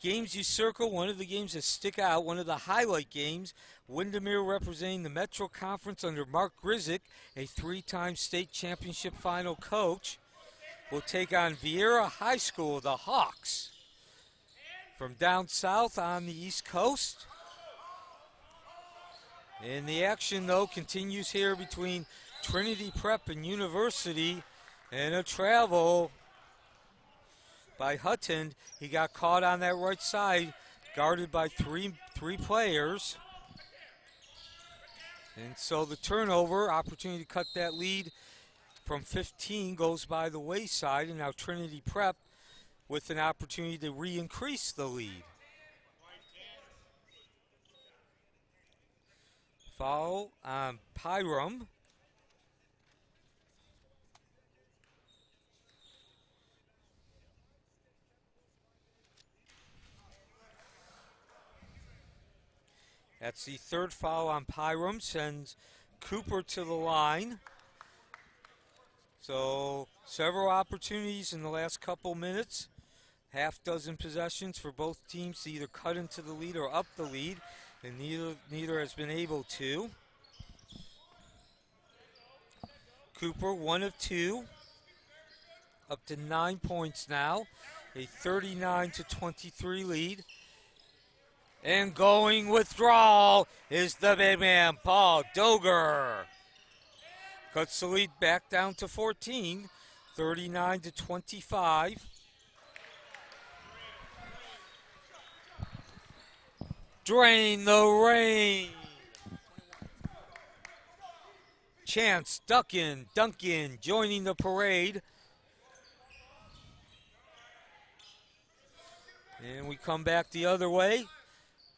games you circle, one of the games that stick out, one of the highlight games. Windermere representing the Metro Conference under Mark Grizzick, a three-time state championship final coach, will take on Vieira High School, the Hawks. From down south on the East Coast. And the action, though, continues here between Trinity Prep and University. And a travel by Hutton. He got caught on that right side, guarded by three players. And so the turnover, opportunity to cut that lead from 15 goes by the wayside, and now Trinity Prep with an opportunity to re-increase the lead. Foul on Pyram. That's the third foul on Pyram, sends Cooper to the line. So several opportunities in the last couple minutes. Half dozen possessions for both teams to either cut into the lead or up the lead, and neither has been able to. Cooper, 1 of 2, up to 9 points now, a 39-23 lead. And going withdrawal is the big man, Paul Doger. Cuts the lead back down to 14, 39-25. Drain the rain. Chance, Duncan joining the parade. And we come back the other way.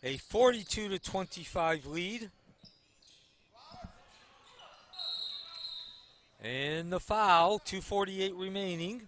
A 42-25 lead. And the foul, 2:48 remaining.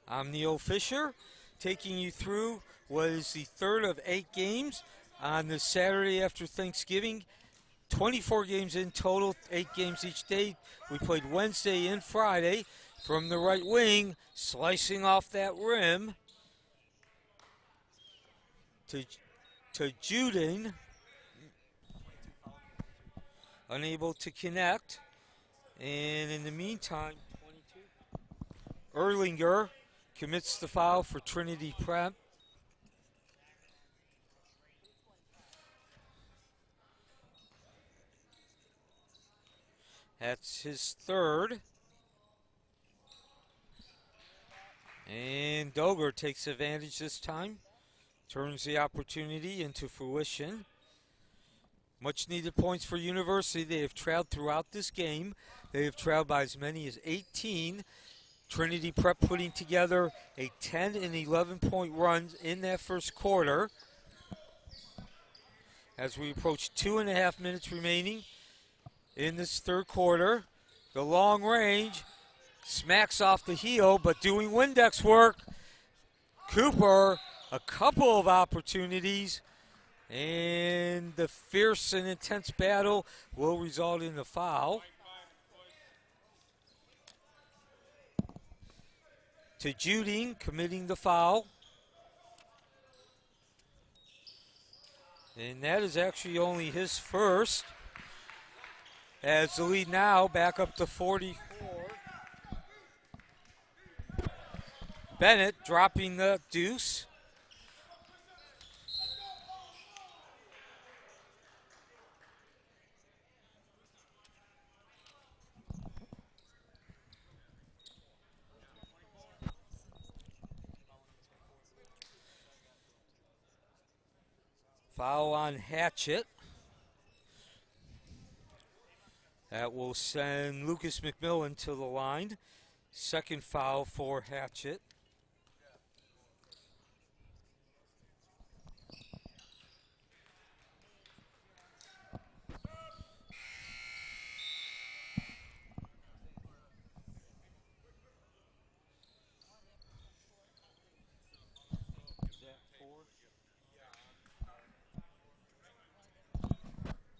I'm Neil Fisher, taking you through what is the third of 8 games on the Saturday after Thanksgiving. 24 games in total, 8 games each day. We played Wednesday and Friday. From the right wing, slicing off that rim to Juden. Unable to connect. And in the meantime, Erlinger commits the foul for Trinity Prep. That's his third. And Doger takes advantage this time. Turns the opportunity into fruition. Much needed points for University. They have trailed throughout this game. They have trailed by as many as 18. Trinity Prep putting together a 10 and 11 point run in that first quarter. As we approach 2.5 minutes remaining in this third quarter, the long range smacks off the heel, but doing Windex work. Cooper, a couple of opportunities, and the fierce and intense battle will result in a foul. To Juding, committing the foul. And that is actually only his first. As the lead now back up to 44. Bennett dropping the deuce. Foul on Hatchett. That will send Lucas McMillan to the line. Second foul for Hatchett.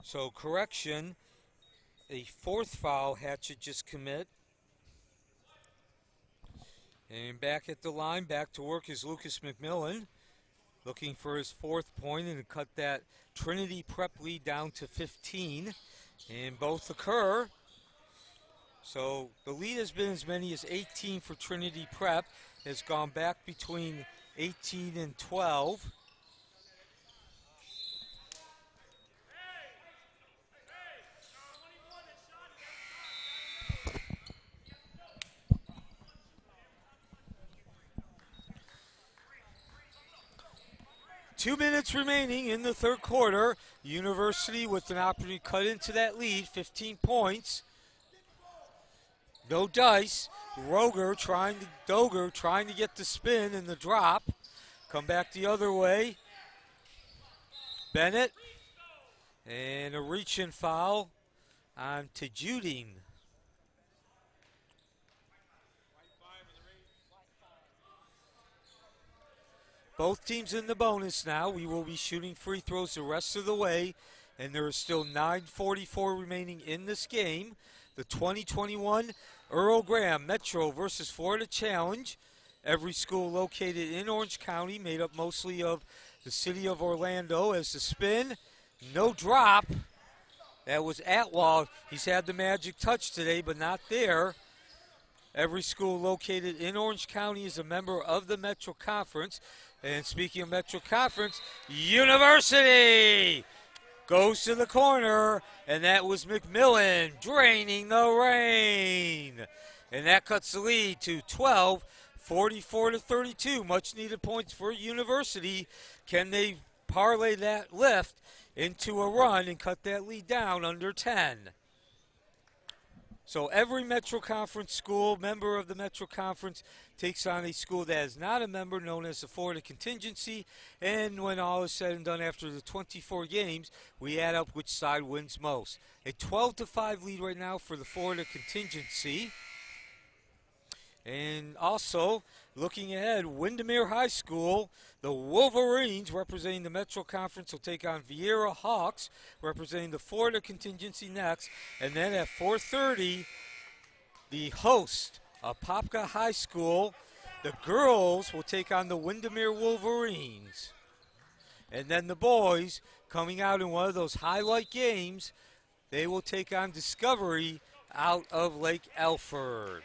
So correction, a fourth foul Hatchett just commit. And back at the line, back to work is Lucas McMillan, looking for his fourth point and to cut that Trinity Prep lead down to 15. And both occur. So the lead has been as many as 18 for Trinity Prep. Has gone back between 18 and 12. 2 minutes remaining in the third quarter. University with an opportunity to cut into that lead, 15 points. No dice. Doger trying to get the spin and the drop. Come back the other way. Bennett. And a reach-in foul on Tajudin. Both teams in the bonus now. We will be shooting free throws the rest of the way, and there is still 9:44 remaining in this game. The 2021 Earl Graham Metro versus Florida Challenge. Every school located in Orange County, made up mostly of the city of Orlando. As the spin, no drop. That was Atwell. He's had the magic touch today, but not there. Every school located in Orange County is a member of the Metro Conference. And speaking of Metro Conference, University goes to the corner, and that was McMillan draining the rain. And that cuts the lead to 12, 44 to 32. Much needed points for University. Can they parlay that lift into a run and cut that lead down under 10? So every Metro Conference school, member of the Metro Conference, takes on a school that is not a member, known as the Florida Contingency. And when all is said and done after the 24 games, we add up which side wins most. A 12-5 lead right now for the Florida Contingency. And also, looking ahead, Windermere High School, the Wolverines, representing the Metro Conference, will take on Vieira Hawks, representing the Florida Contingency next. And then at 4:30, the host of Apopka High School, the girls, will take on the Windermere Wolverines. And then the boys, coming out in one of those highlight games, they will take on Discovery out of Lake Alfred.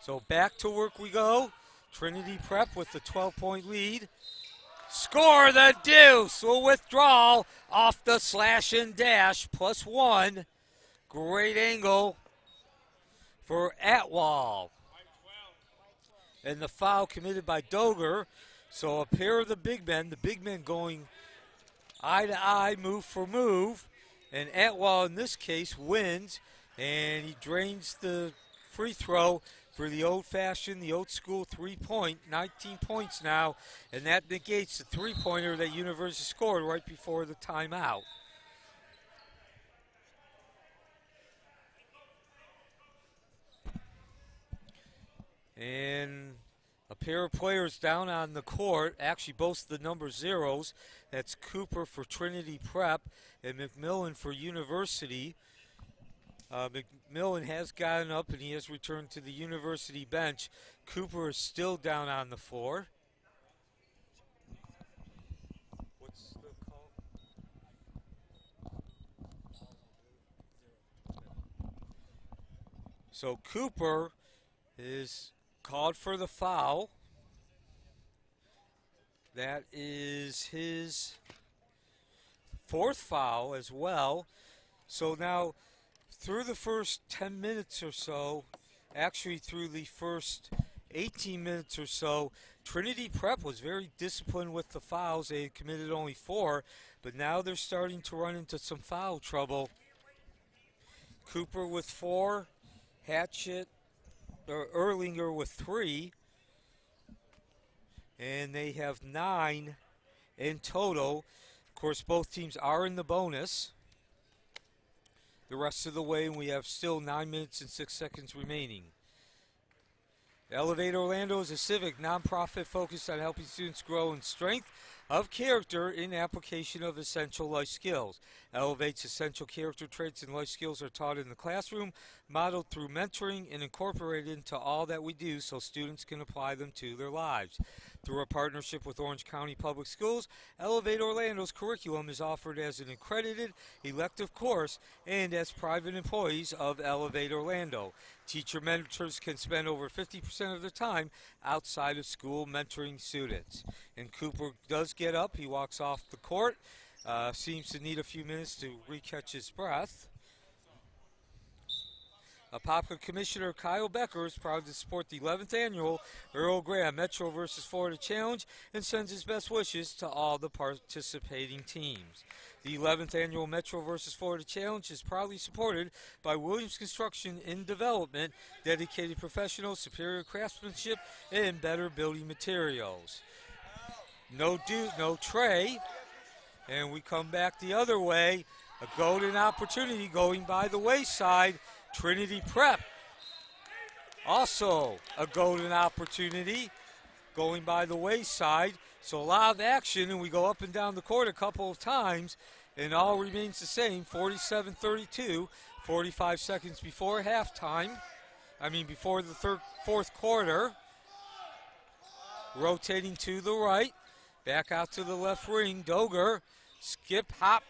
So back to work we go. Trinity Prep with the 12-point lead. Score the deuce. Will withdraw off the slash and dash. +1. Great angle for Atwell. And the foul committed by Doger. So a pair of the big men going eye to eye, move for move. And Atwell in this case wins. And he drains the free throw for the old-fashioned, the old-school three-point, 19 points now, and that negates the three-pointer that University scored right before the timeout. And a pair of players down on the court, actually both the number zeros. That's Cooper for Trinity Prep and McMillan for University. McMillan has gotten up and he has returned to the University bench. Cooper is still down on the floor. What's the call? So Cooper is called for the foul. That is his fourth foul as well. So now through the first 10 minutes or so, actually through the first 18 minutes or so, Trinity Prep was very disciplined with the fouls. They had committed only 4, but now they're starting to run into some foul trouble. Cooper with 4, Hatchet or Erlinger with 3, and they have 9 in total. Of course, both teams are in the bonus the rest of the way, and we have still 9 minutes and 6 seconds remaining. Elevate Orlando is a civic nonprofit focused on helping students grow in strength of character in application of essential life skills. Elevate's essential character traits and life skills are taught in the classroom, modeled through mentoring, and incorporated into all that we do so students can apply them to their lives. Through a partnership with Orange County Public Schools, Elevate Orlando's curriculum is offered as an accredited elective course and as private employees of Elevate Orlando. Teacher mentors can spend over 50% of their time outside of school mentoring students. And Cooper does get up. He walks off the court. Seems to need a few minutes to recatch his breath. Apopka Commissioner Kyle Becker is proud to support the 11th Annual Earl Graham Metro vs. Florida Challenge and sends his best wishes to all the participating teams. The 11th Annual Metro vs. Florida Challenge is proudly supported by Williams Construction and Development, dedicated professionals, superior craftsmanship, and better building materials. No tray, and we come back the other way. A golden opportunity going by the wayside. Trinity Prep, also a golden opportunity going by the wayside. So a lot of action, and we go up and down the court a couple of times, and all remains the same, 47-32, 45 seconds before halftime. Before the fourth quarter. Rotating to the right, back out to the left ring. Doger, skip, hop,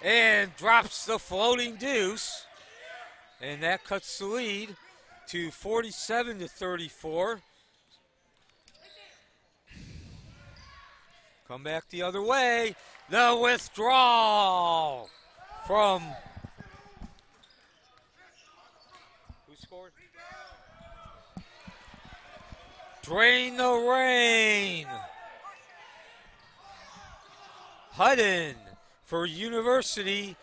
and drops the floating deuce. And that cuts the lead to 47-34. Come back the other way. The withdrawal from... Who scored? Drain the rain. Hutton for University.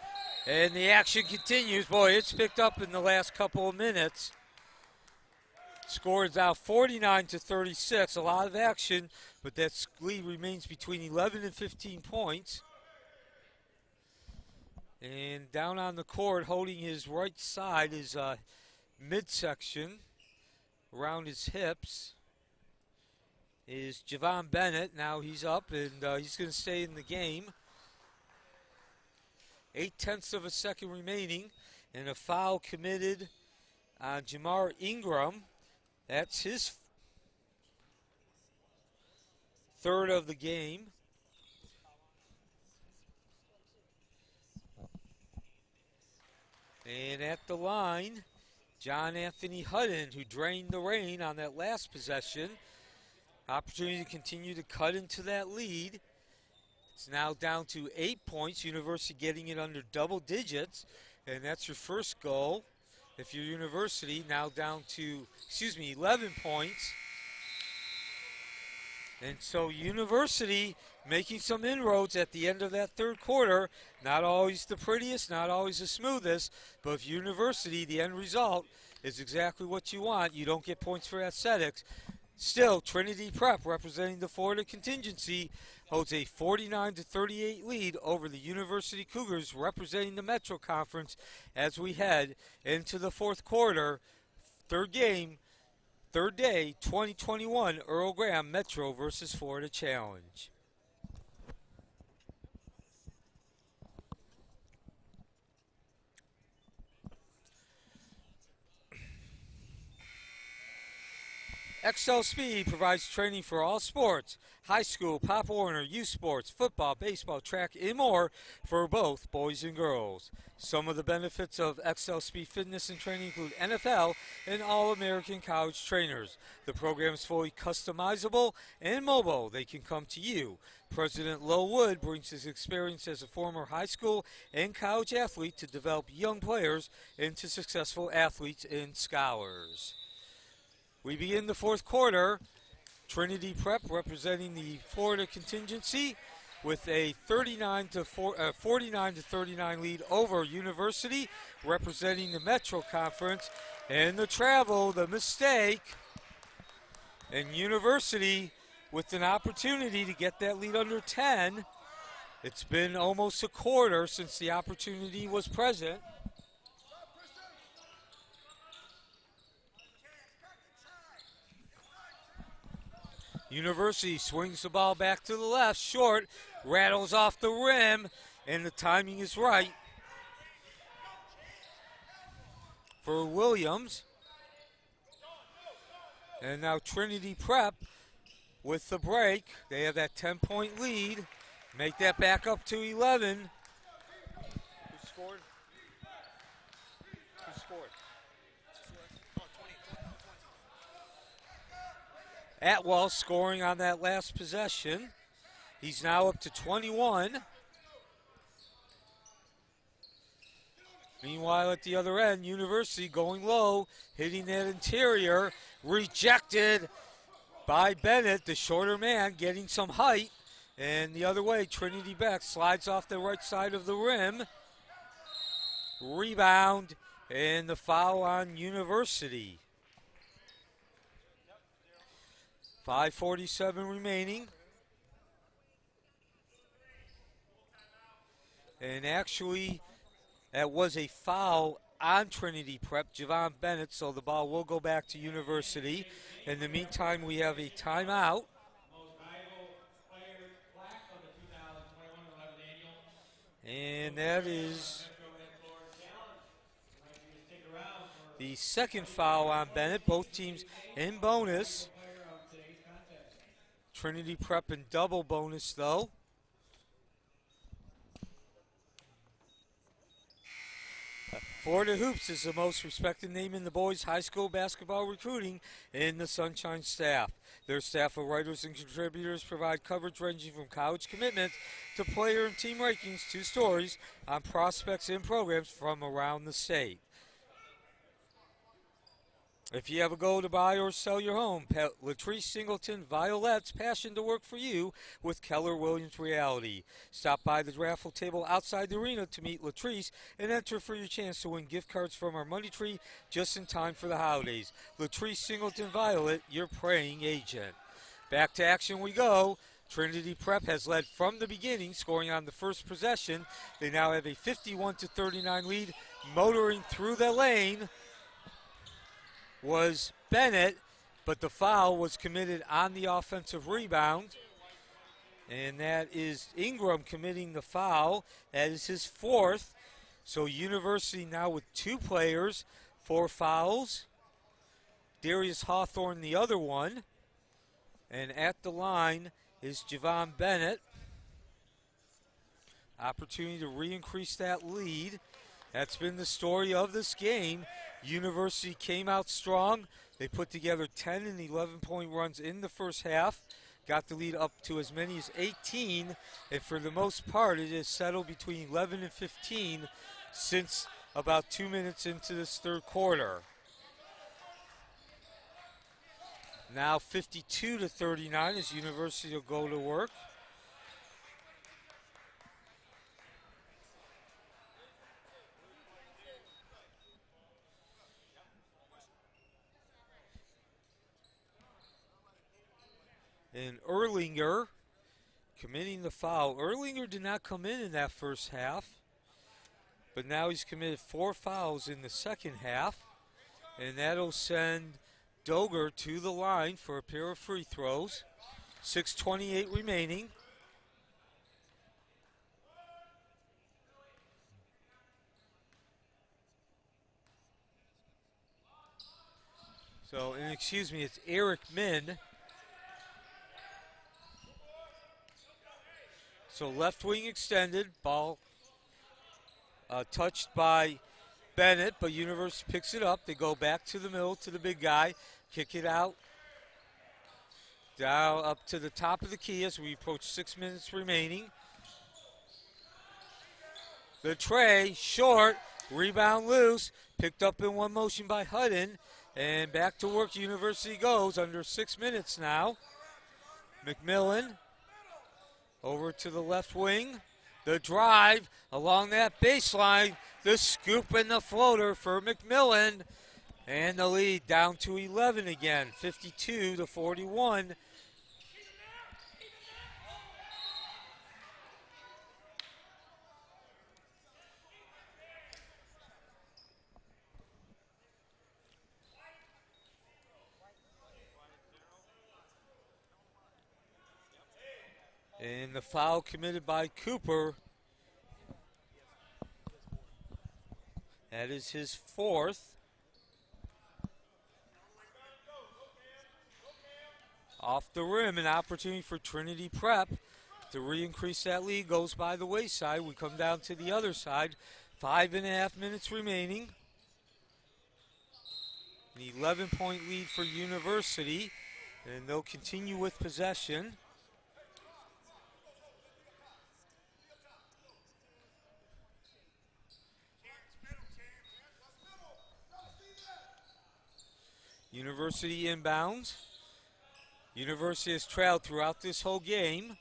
And the action continues. Boy, it's picked up in the last couple of minutes. Score is now 49-36. A lot of action, but that lead remains between 11 and 15 points. And down on the court, holding his right side, his midsection around his hips, is Javon Bennett. Now he's up, and he's going to stay in the game. 0.8 of a second remaining, and a foul committed on Jamar Ingram. That's his third of the game. And at the line, John Anthony Hutton, who drained the rain on that last possession. Opportunity to continue to cut into that lead. It's now down to 8 points. University getting it under double digits, and that's your first goal. If you're University, now down to, 11 points. And so University making some inroads at the end of that third quarter. Not always the prettiest, not always the smoothest, but if University, the end result is exactly what you want. You don't get points for athletics. Still, Trinity Prep, representing the Florida contingency, holds a 49-38 lead over the University Cougars, representing the Metro Conference, as we head into the fourth quarter. Third day, 2021 Earl Graham Metro versus Florida Challenge. XL Speed provides training for all sports, high school, Pop Warner, youth sports, football, baseball, track, and more for both boys and girls. Some of the benefits of XL Speed fitness and training include NFL and All-American college trainers. The program is fully customizable and mobile. They can come to you. President Lo Wood brings his experience as a former high school and college athlete to develop young players into successful athletes and scholars. We begin the fourth quarter. Trinity Prep representing the Florida contingency with a 49 to 39 lead over University, representing the Metro Conference. And the travel, the mistake, and University with an opportunity to get that lead under 10. It's been almost a quarter since the opportunity was present. University swings the ball back to the left, short, rattles off the rim, and the timing is right for Williams. And now Trinity Prep with the break. They have that 10-point lead. Make that back up to 11. Who scored? Who scored? Atwell scoring on that last possession. He's now up to 21. Meanwhile, at the other end, University going low, hitting that interior, rejected by Bennett, the shorter man, getting some height. And the other way, Trinity back, slides off the right side of the rim. Rebound, and the foul on University. 5:47 remaining. And actually, that was a foul on Trinity Prep, Javon Bennett, so the ball will go back to University. In the meantime, we have a timeout. And that is the second foul on Bennett. Both teams in bonus. Trinity Prep in double bonus, though. Florida Hoops is the most respected name in the boys' high school basketball recruiting in the Sunshine staff. Their staff of writers and contributors provide coverage ranging from college commitments to player and team rankings to stories on prospects and programs from around the state. If you ever go to buy or sell your home, Latrice Singleton Violette's passion to work for you with Keller Williams Realty. Stop by the raffle table outside the arena to meet Latrice and enter for your chance to win gift cards from our money tree just in time for the holidays. Latrice Singleton Violet, your praying agent. Back to action we go. Trinity Prep has led from the beginning, scoring on the first possession. They now have a 51-39 lead, motoring through the lane. Was Bennett, but the foul was committed on the offensive rebound. And that is Ingram committing the foul. That is his fourth. So University now with two players, 4 fouls. Darius Hawthorne the other one. And at the line is Javon Bennett. Opportunity to re-increase that lead. That's been the story of this game. University came out strong. They put together 10 and 11-point runs in the first half. Got the lead up to as many as 18. And for the most part, it has settled between 11 and 15 since about 2 minutes into this third quarter. Now 52-39 as University will go to work. And Erlinger committing the foul. Erlinger did not come in that first half, but now he's committed 4 fouls in the second half, and that'll send Doger to the line for a pair of free throws. 6:28 remaining. So, and excuse me, it's Eric Min. So left wing extended, ball touched by Bennett, but University picks it up. They go back to the middle to the big guy, kick it out, down up to the top of the key as we approach 6 minutes remaining. The tray, short, rebound loose, picked up in one motion by Hutton, and back to work University goes under 6 minutes now. McMillan over to the left wing. The drive along that baseline. The scoop and the floater for McMillan. And the lead down to 11 again, 52-41. And the foul committed by Cooper. That is his fourth. Off the rim, an opportunity for Trinity Prep to re-increase that lead. Goes by the wayside. We come down to the other side. 5.5 minutes remaining. An 11-point lead for University. And they'll continue with possession. University inbounds. University has trailed throughout this whole game.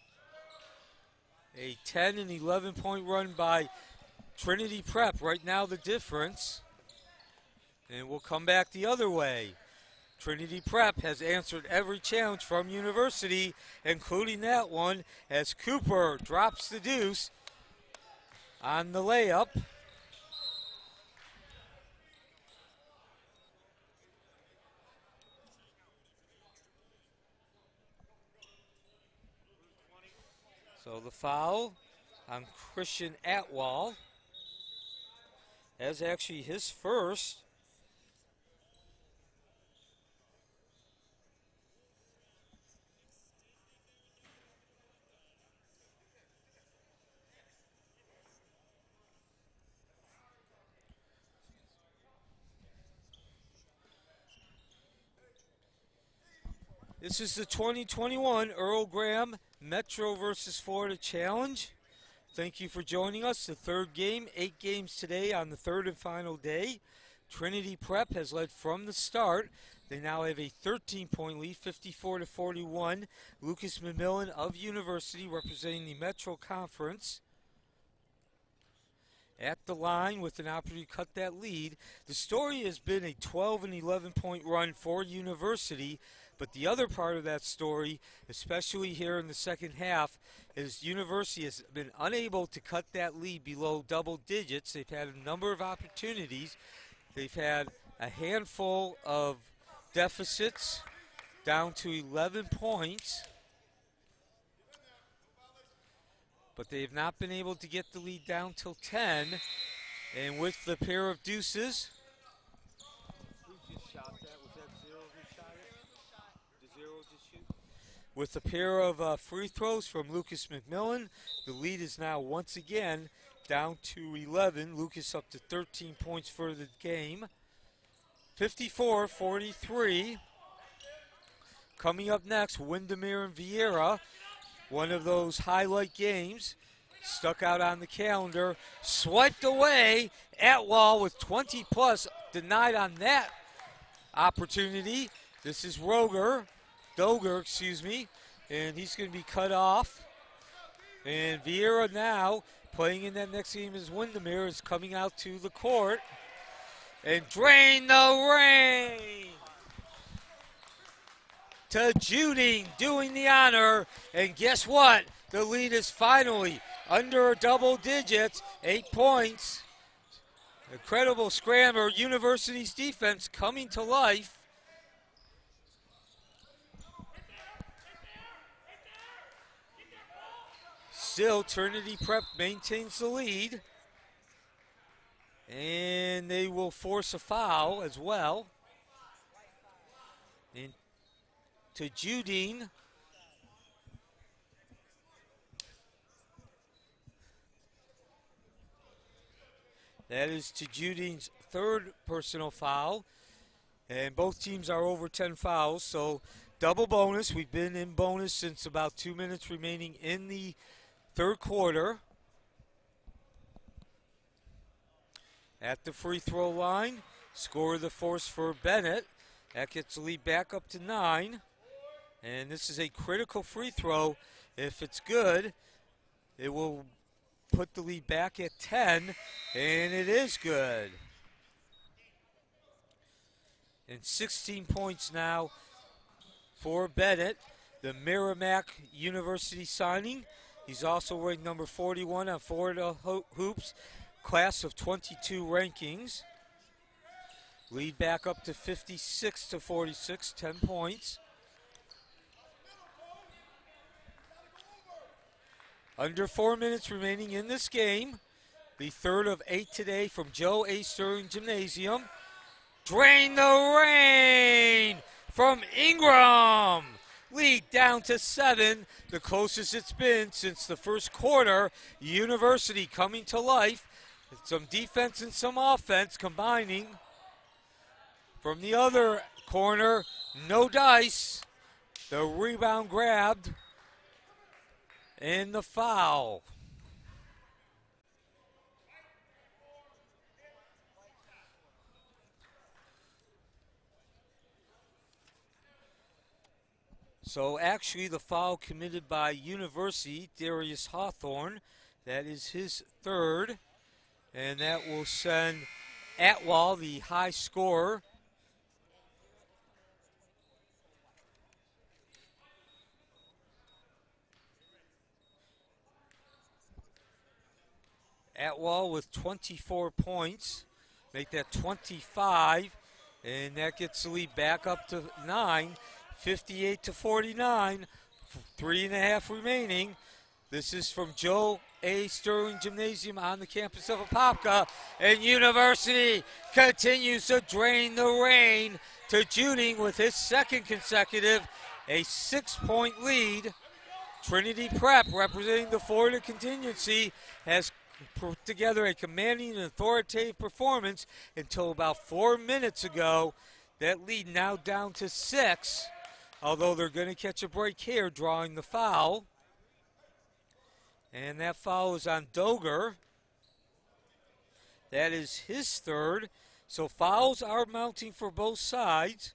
A 10 and 11-point run by Trinity Prep. Right now the difference. And we'll come back the other way. Trinity Prep has answered every challenge from University, including that one, as Cooper drops the deuce on the layup. So the foul on Christian Atwall. That's actually his first. This is the 2021 Earl Graham Metro versus Florida Challenge. Thank you for joining us. The third game, 8 games today on the third and final day. Trinity Prep has led from the start. They now have a 13-point lead, 54-41. Lucas McMillan of University representing the Metro Conference at the line with an opportunity to cut that lead. The story has been a 12 and 11-point run for University. But the other part of that story, especially here in the second half, is University has been unable to cut that lead below double digits. They've had a number of opportunities. They've had a handful of deficits down to 11 points. But they have not been able to get the lead down till 10. And with the pair of deuces, with a pair of free throws from Lucas McMillan, the lead is now once again down to 11. Lucas up to 13 points for the game. 54-43. Coming up next, Windermere and Vieira. One of those highlight games stuck out on the calendar. Swiped away. Atwall with 20 plus denied on that opportunity. This is Doger, and he's going to be cut off. And Vieira now, playing in that next game as Windermere, is coming out to the court. And drain the rain to Juding, doing the honor. And guess what? The lead is finally under double digits, 8 points. Incredible scramble. University's defense coming to life. Still, Trinity Prep maintains the lead. And they will force a foul as well. into Judine. That is to Judine's third personal foul. And both teams are over 10 fouls, so double bonus. We've been in bonus since about 2 minutes remaining in the third quarter. At the free throw line, score the force for Bennett. That gets the lead back up to 9. And this is a critical free throw. If it's good, it will put the lead back at 10, and it is good. And 16 points now for Bennett, the Merrimack University signing. He's also ranked number 41 on Florida Hoops, class of 22 rankings. Lead back up to 56-46, 10 points. Under 4 minutes remaining in this game. The third of 8 today from Joe A. Sterling Gymnasium. Drain the rain from Ingram. Lead down to 7, the closest it's been since the first quarter. University coming to life. Some defense and some offense combining. From the other corner, no dice. The rebound grabbed and the foul. So actually the foul committed by University, Darius Hawthorne, that is his third. And that will send Atwell, the high scorer, Atwell with 24 points, make that 25, and that gets the lead back up to 9, 58-49, 3.5 remaining. This is from Joe A. Sterling Gymnasium on the campus of Apopka, and University continues to drain the rain to Juding with his second consecutive, a 6-point lead. Trinity Prep, representing the Florida contingency, has put together a commanding and authoritative performance until about 4 minutes ago. That lead now down to 6, although they're going to catch a break here, drawing the foul. And that foul is on Doger. That is his third. So fouls are mounting for both sides.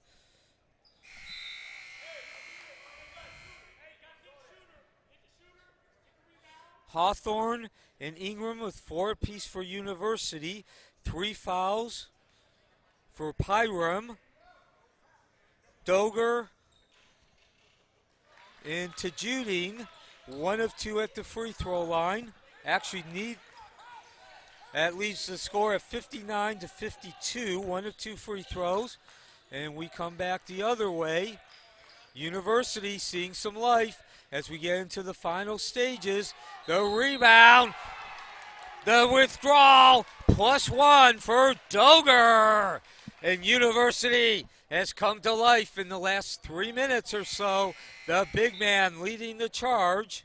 Hawthorne and Ingram with 4 apiece for University. 3 fouls for Pyram. Doger into Juding. 1 of 2 at the free throw line. Actually that leaves the score at 59-52. 1 of 2 free throws. And we come back the other way. University seeing some life as we get into the final stages. The rebound, the withdrawal, +1 for Doger. And University has come to life in the last 3 minutes or so. The big man leading the charge.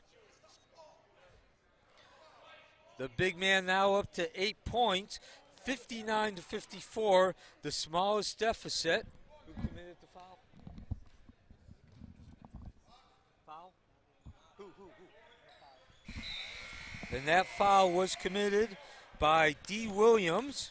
The big man now up to 8 points, 59-54, the smallest deficit. Who committed the foul? Foul? Who? And that foul was committed by D. Williams.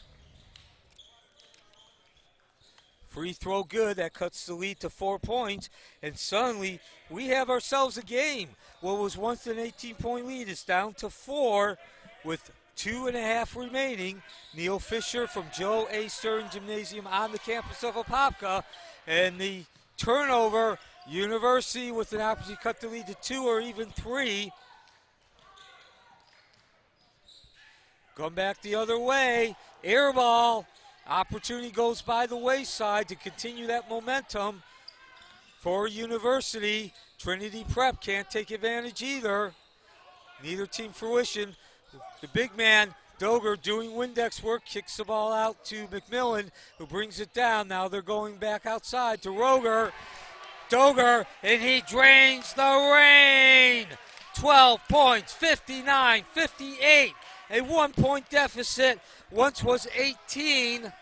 Free throw good, that cuts the lead to 4 points, and suddenly we have ourselves a game. What was once an 18-point lead is down to 4 with 2.5 remaining. Neil Fisher from Joe A. Stern Gymnasium on the campus of Apopka, and the turnover, University with an opportunity to cut the lead to 2 or even 3. Come back the other way, air ball. Opportunity goes by the wayside to continue that momentum for University. Trinity Prep can't take advantage either. Neither team fruition. The big man Doger doing Windex work, kicks the ball out to McMillan, who brings it down. Now they're going back outside to Roger. Doger, and he drains the rain. 12 points, 59-58. A 1-point deficit. Once was 18.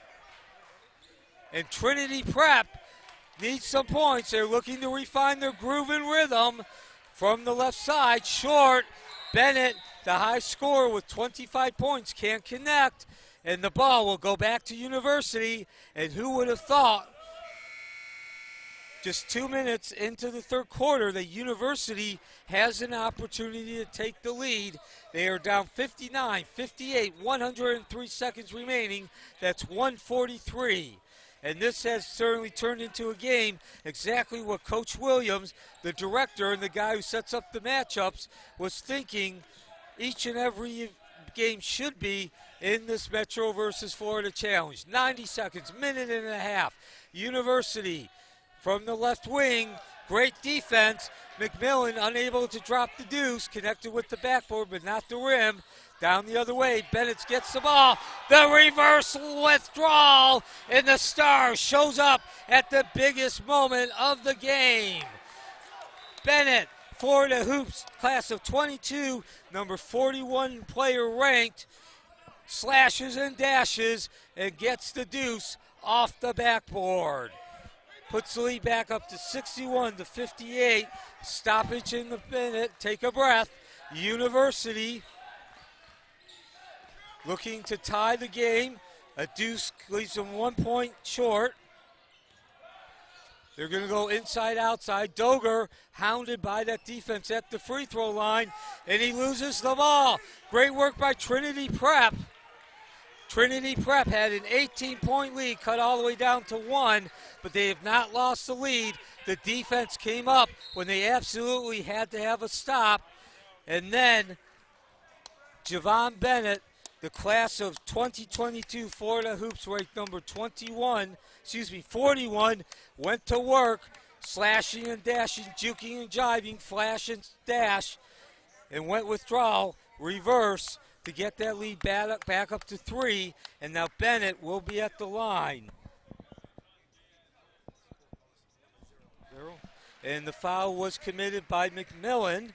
And Trinity Prep needs some points. They're looking to refine their groove and rhythm. From the left side, short. Bennett, the high scorer with 25 points, can't connect. And the ball will go back to University. And who would have thought, just 2 minutes into the third quarter, the University has an opportunity to take the lead. They are down 59-58, 103 seconds remaining. That's 143. And this has certainly turned into a game exactly what Coach Williams, the director and the guy who sets up the matchups, was thinking each and every game should be in this Metro versus Florida Challenge. 90 seconds, minute and a half. University from the left wing, great defense. McMillan unable to drop the deuce, connected with the backboard but not the rim. Down the other way, Bennett gets the ball. The reverse withdrawal, and the star shows up at the biggest moment of the game. Bennett, Florida Hoops, class of 22, number 41 player ranked, slashes and dashes and gets the deuce off the backboard. Puts the lead back up to 61-58. Stoppage in the minute. Take a breath. University looking to tie the game. A deuce leaves them 1 point short. They're going to go inside, outside. Doger hounded by that defense at the free throw line, and he loses the ball. Great work by Trinity Prep. Trinity Prep had an 18-point lead, cut all the way down to 1, but they have not lost the lead. The defense came up when they absolutely had to have a stop. And then Javon Bennett, the class of 2022 Florida Hoops ranked number 41, 41, went to work, slashing and dashing, juking and jiving, flash and dash, and went withdrawal, reverse, to get that lead back up to 3, and now Bennett will be at the line. And the foul was committed by McMillan.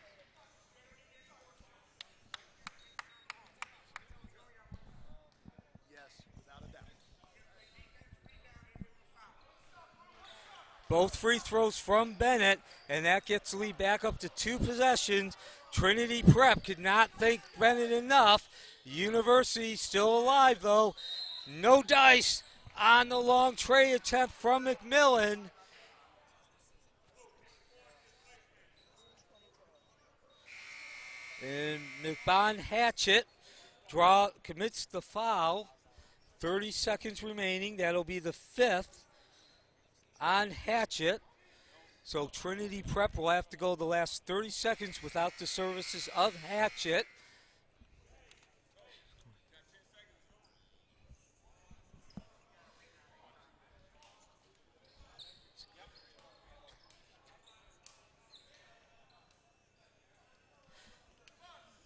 Both free throws from Bennett, and that gets the lead back up to 2 possessions. Trinity Prep could not thank Bennett enough. University still alive, though. No dice on the long tray attempt from McMillan. And McBon Hatchett commits the foul. 30 seconds remaining. That'll be the 5th on Hatchett. So Trinity Prep will have to go the last 30 seconds without the services of Hatchett.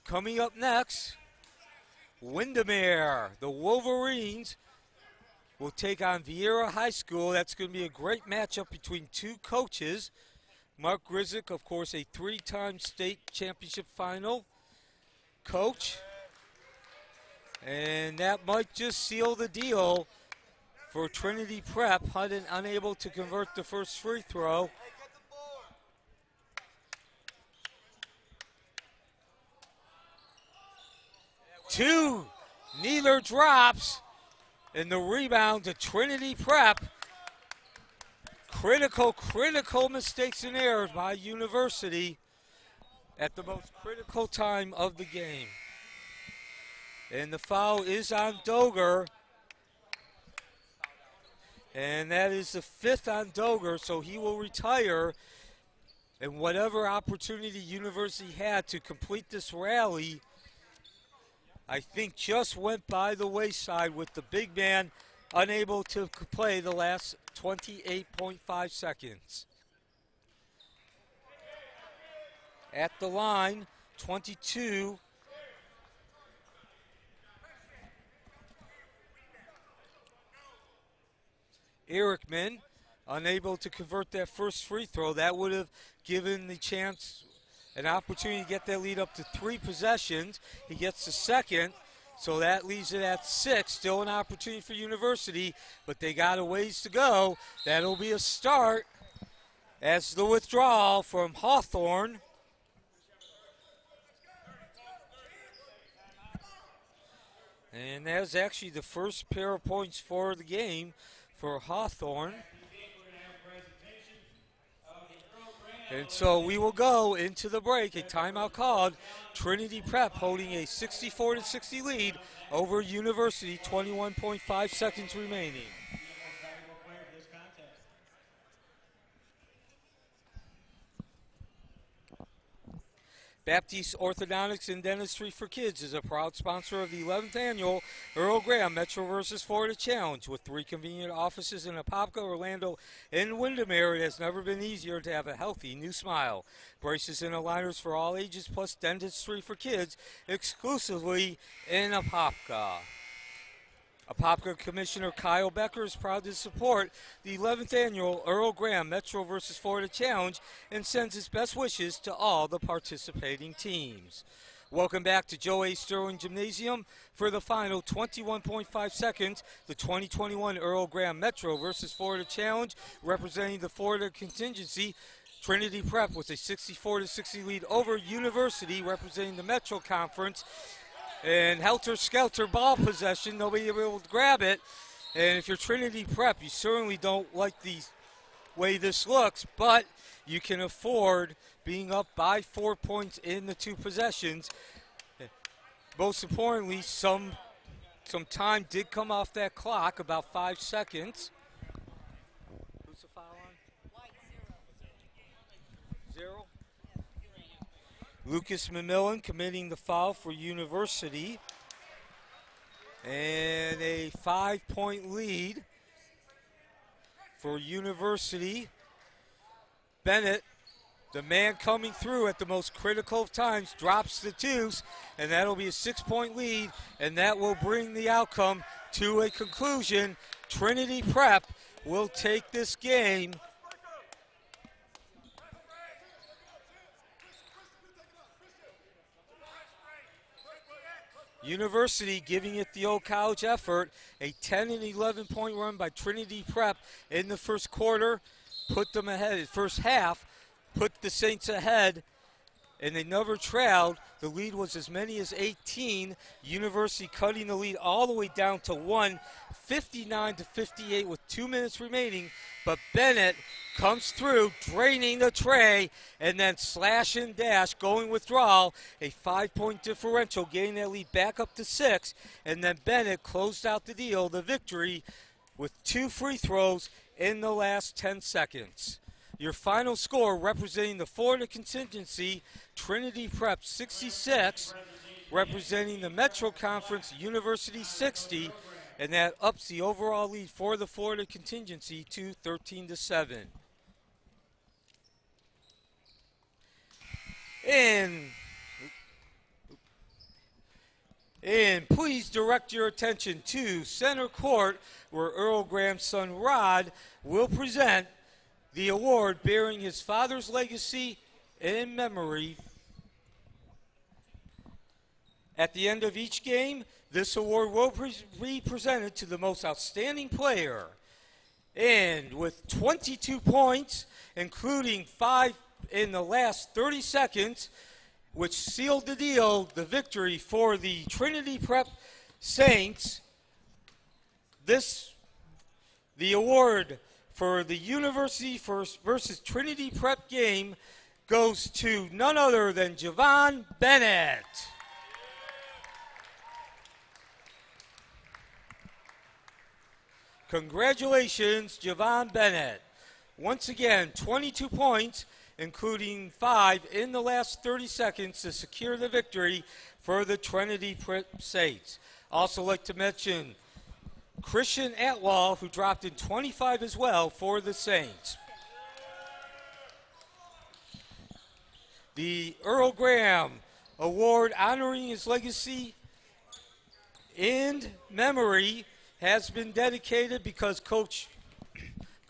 Coming up next, Windermere, the Wolverines, will take on Vieira High School. That's going to be a great matchup between 2 coaches. Mark Grizzik, of course, a 3-time state championship final coach. And that might just seal the deal for Trinity Prep, unable to convert the first free throw. Two, neither drops. And the rebound to Trinity Prep. Critical mistakes and errors by University at the most critical time of the game. And the foul is on Doger. And that is the 5th on Doger, so he will retire. And whatever opportunity University had to complete this rally, I think just went by the wayside with the big man unable to play the last 28.5 seconds. At the line, 22, Erickman, unable to convert that first free throw. That would have given the chance an opportunity to get that lead up to 3 possessions. He gets the second, so that leaves it at 6. Still an opportunity for University, but they got a ways to go. That'll be a start as the withdrawal from Hawthorne. And that was actually the first pair of points for the game for Hawthorne. And so we will go into the break. A timeout called. Trinity Prep holding a 64-60 lead over University. 21.5 seconds remaining. Baptiste Orthodontics and Dentistry for Kids is a proud sponsor of the 11th Annual Earl Graham Metro vs. Florida Challenge. With 3 convenient offices in Apopka, Orlando, and Windermere, it has never been easier to have a healthy new smile. Braces and aligners for all ages, plus dentistry for kids, exclusively in Apopka. Apopka Commissioner Kyle Becker is proud to support the 11th Annual Earl Graham Metro vs. Florida Challenge and sends his best wishes to all the participating teams. Welcome back to Joe A. Sterling Gymnasium for the final 21.5 seconds. The 2021 Earl Graham Metro vs. Florida Challenge, representing the Florida contingency. Trinity Prep with a 64-60 lead over University, representing the Metro Conference. And helter-skelter ball possession, nobody able to grab it. And if you're Trinity Prep, you certainly don't like the way this looks, but you can afford being up by 4 points in the 2 possessions. Most importantly, some time did come off that clock, about 5 seconds. Who's the foul on? White, 0. Lucas Mamillan committing the foul for University. And a 5-point lead for University. Bennett, the man coming through at the most critical of times, drops the deuce, and that'll be a 6-point lead, and that will bring the outcome to a conclusion. Trinity Prep will take this game University giving it the old college effort. A 10 and 11 point run by Trinity Prep in the first quarter put them ahead. First half put the Saints ahead, and they never trailed. The lead was as many as 18. University cutting the lead all the way down to 1, 59-58 with 2 minutes remaining. But Bennett comes through, draining the tray, and then slash and dash, going withdrawal. A 5-point differential, getting that lead back up to 6. And then Bennett closed out the deal, the victory, with 2 free throws in the last 10 seconds. Your final score representing the Florida contingency, Trinity Prep 66, representing the Metro Conference University 60, and that ups the overall lead for the Florida contingency to 13-7. And please direct your attention to center court, where Earl Graham's son Rod will present the award bearing his father's legacy in memory. At the end of each game, this award will be presented to the most outstanding player. And with 22 points, including 5 in the last 30 seconds, which sealed the deal, the victory for the Trinity Prep Saints, the award for the University versus Trinity Prep game goes to none other than Javon Bennett. Congratulations, Javon Bennett. Once again, 22 points, including 5 in the last 30 seconds to secure the victory for the Trinity Prep Saints. Also like to mention Christian Atwall, who dropped in 25 as well for the Saints. The Earl Graham Award honoring his legacy in memory has been dedicated because Coach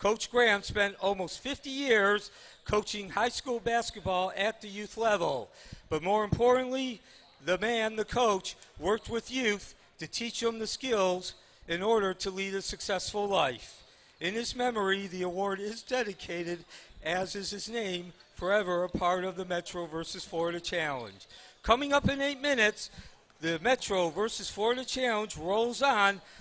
Coach Graham spent almost 50 years coaching high school basketball at the youth level. But more importantly, the coach, worked with youth to teach them the skills in order to lead a successful life. In his memory, the award is dedicated, as is his name, forever a part of the Metro versus Florida Challenge. Coming up in 8 minutes, the Metro versus Florida Challenge rolls on.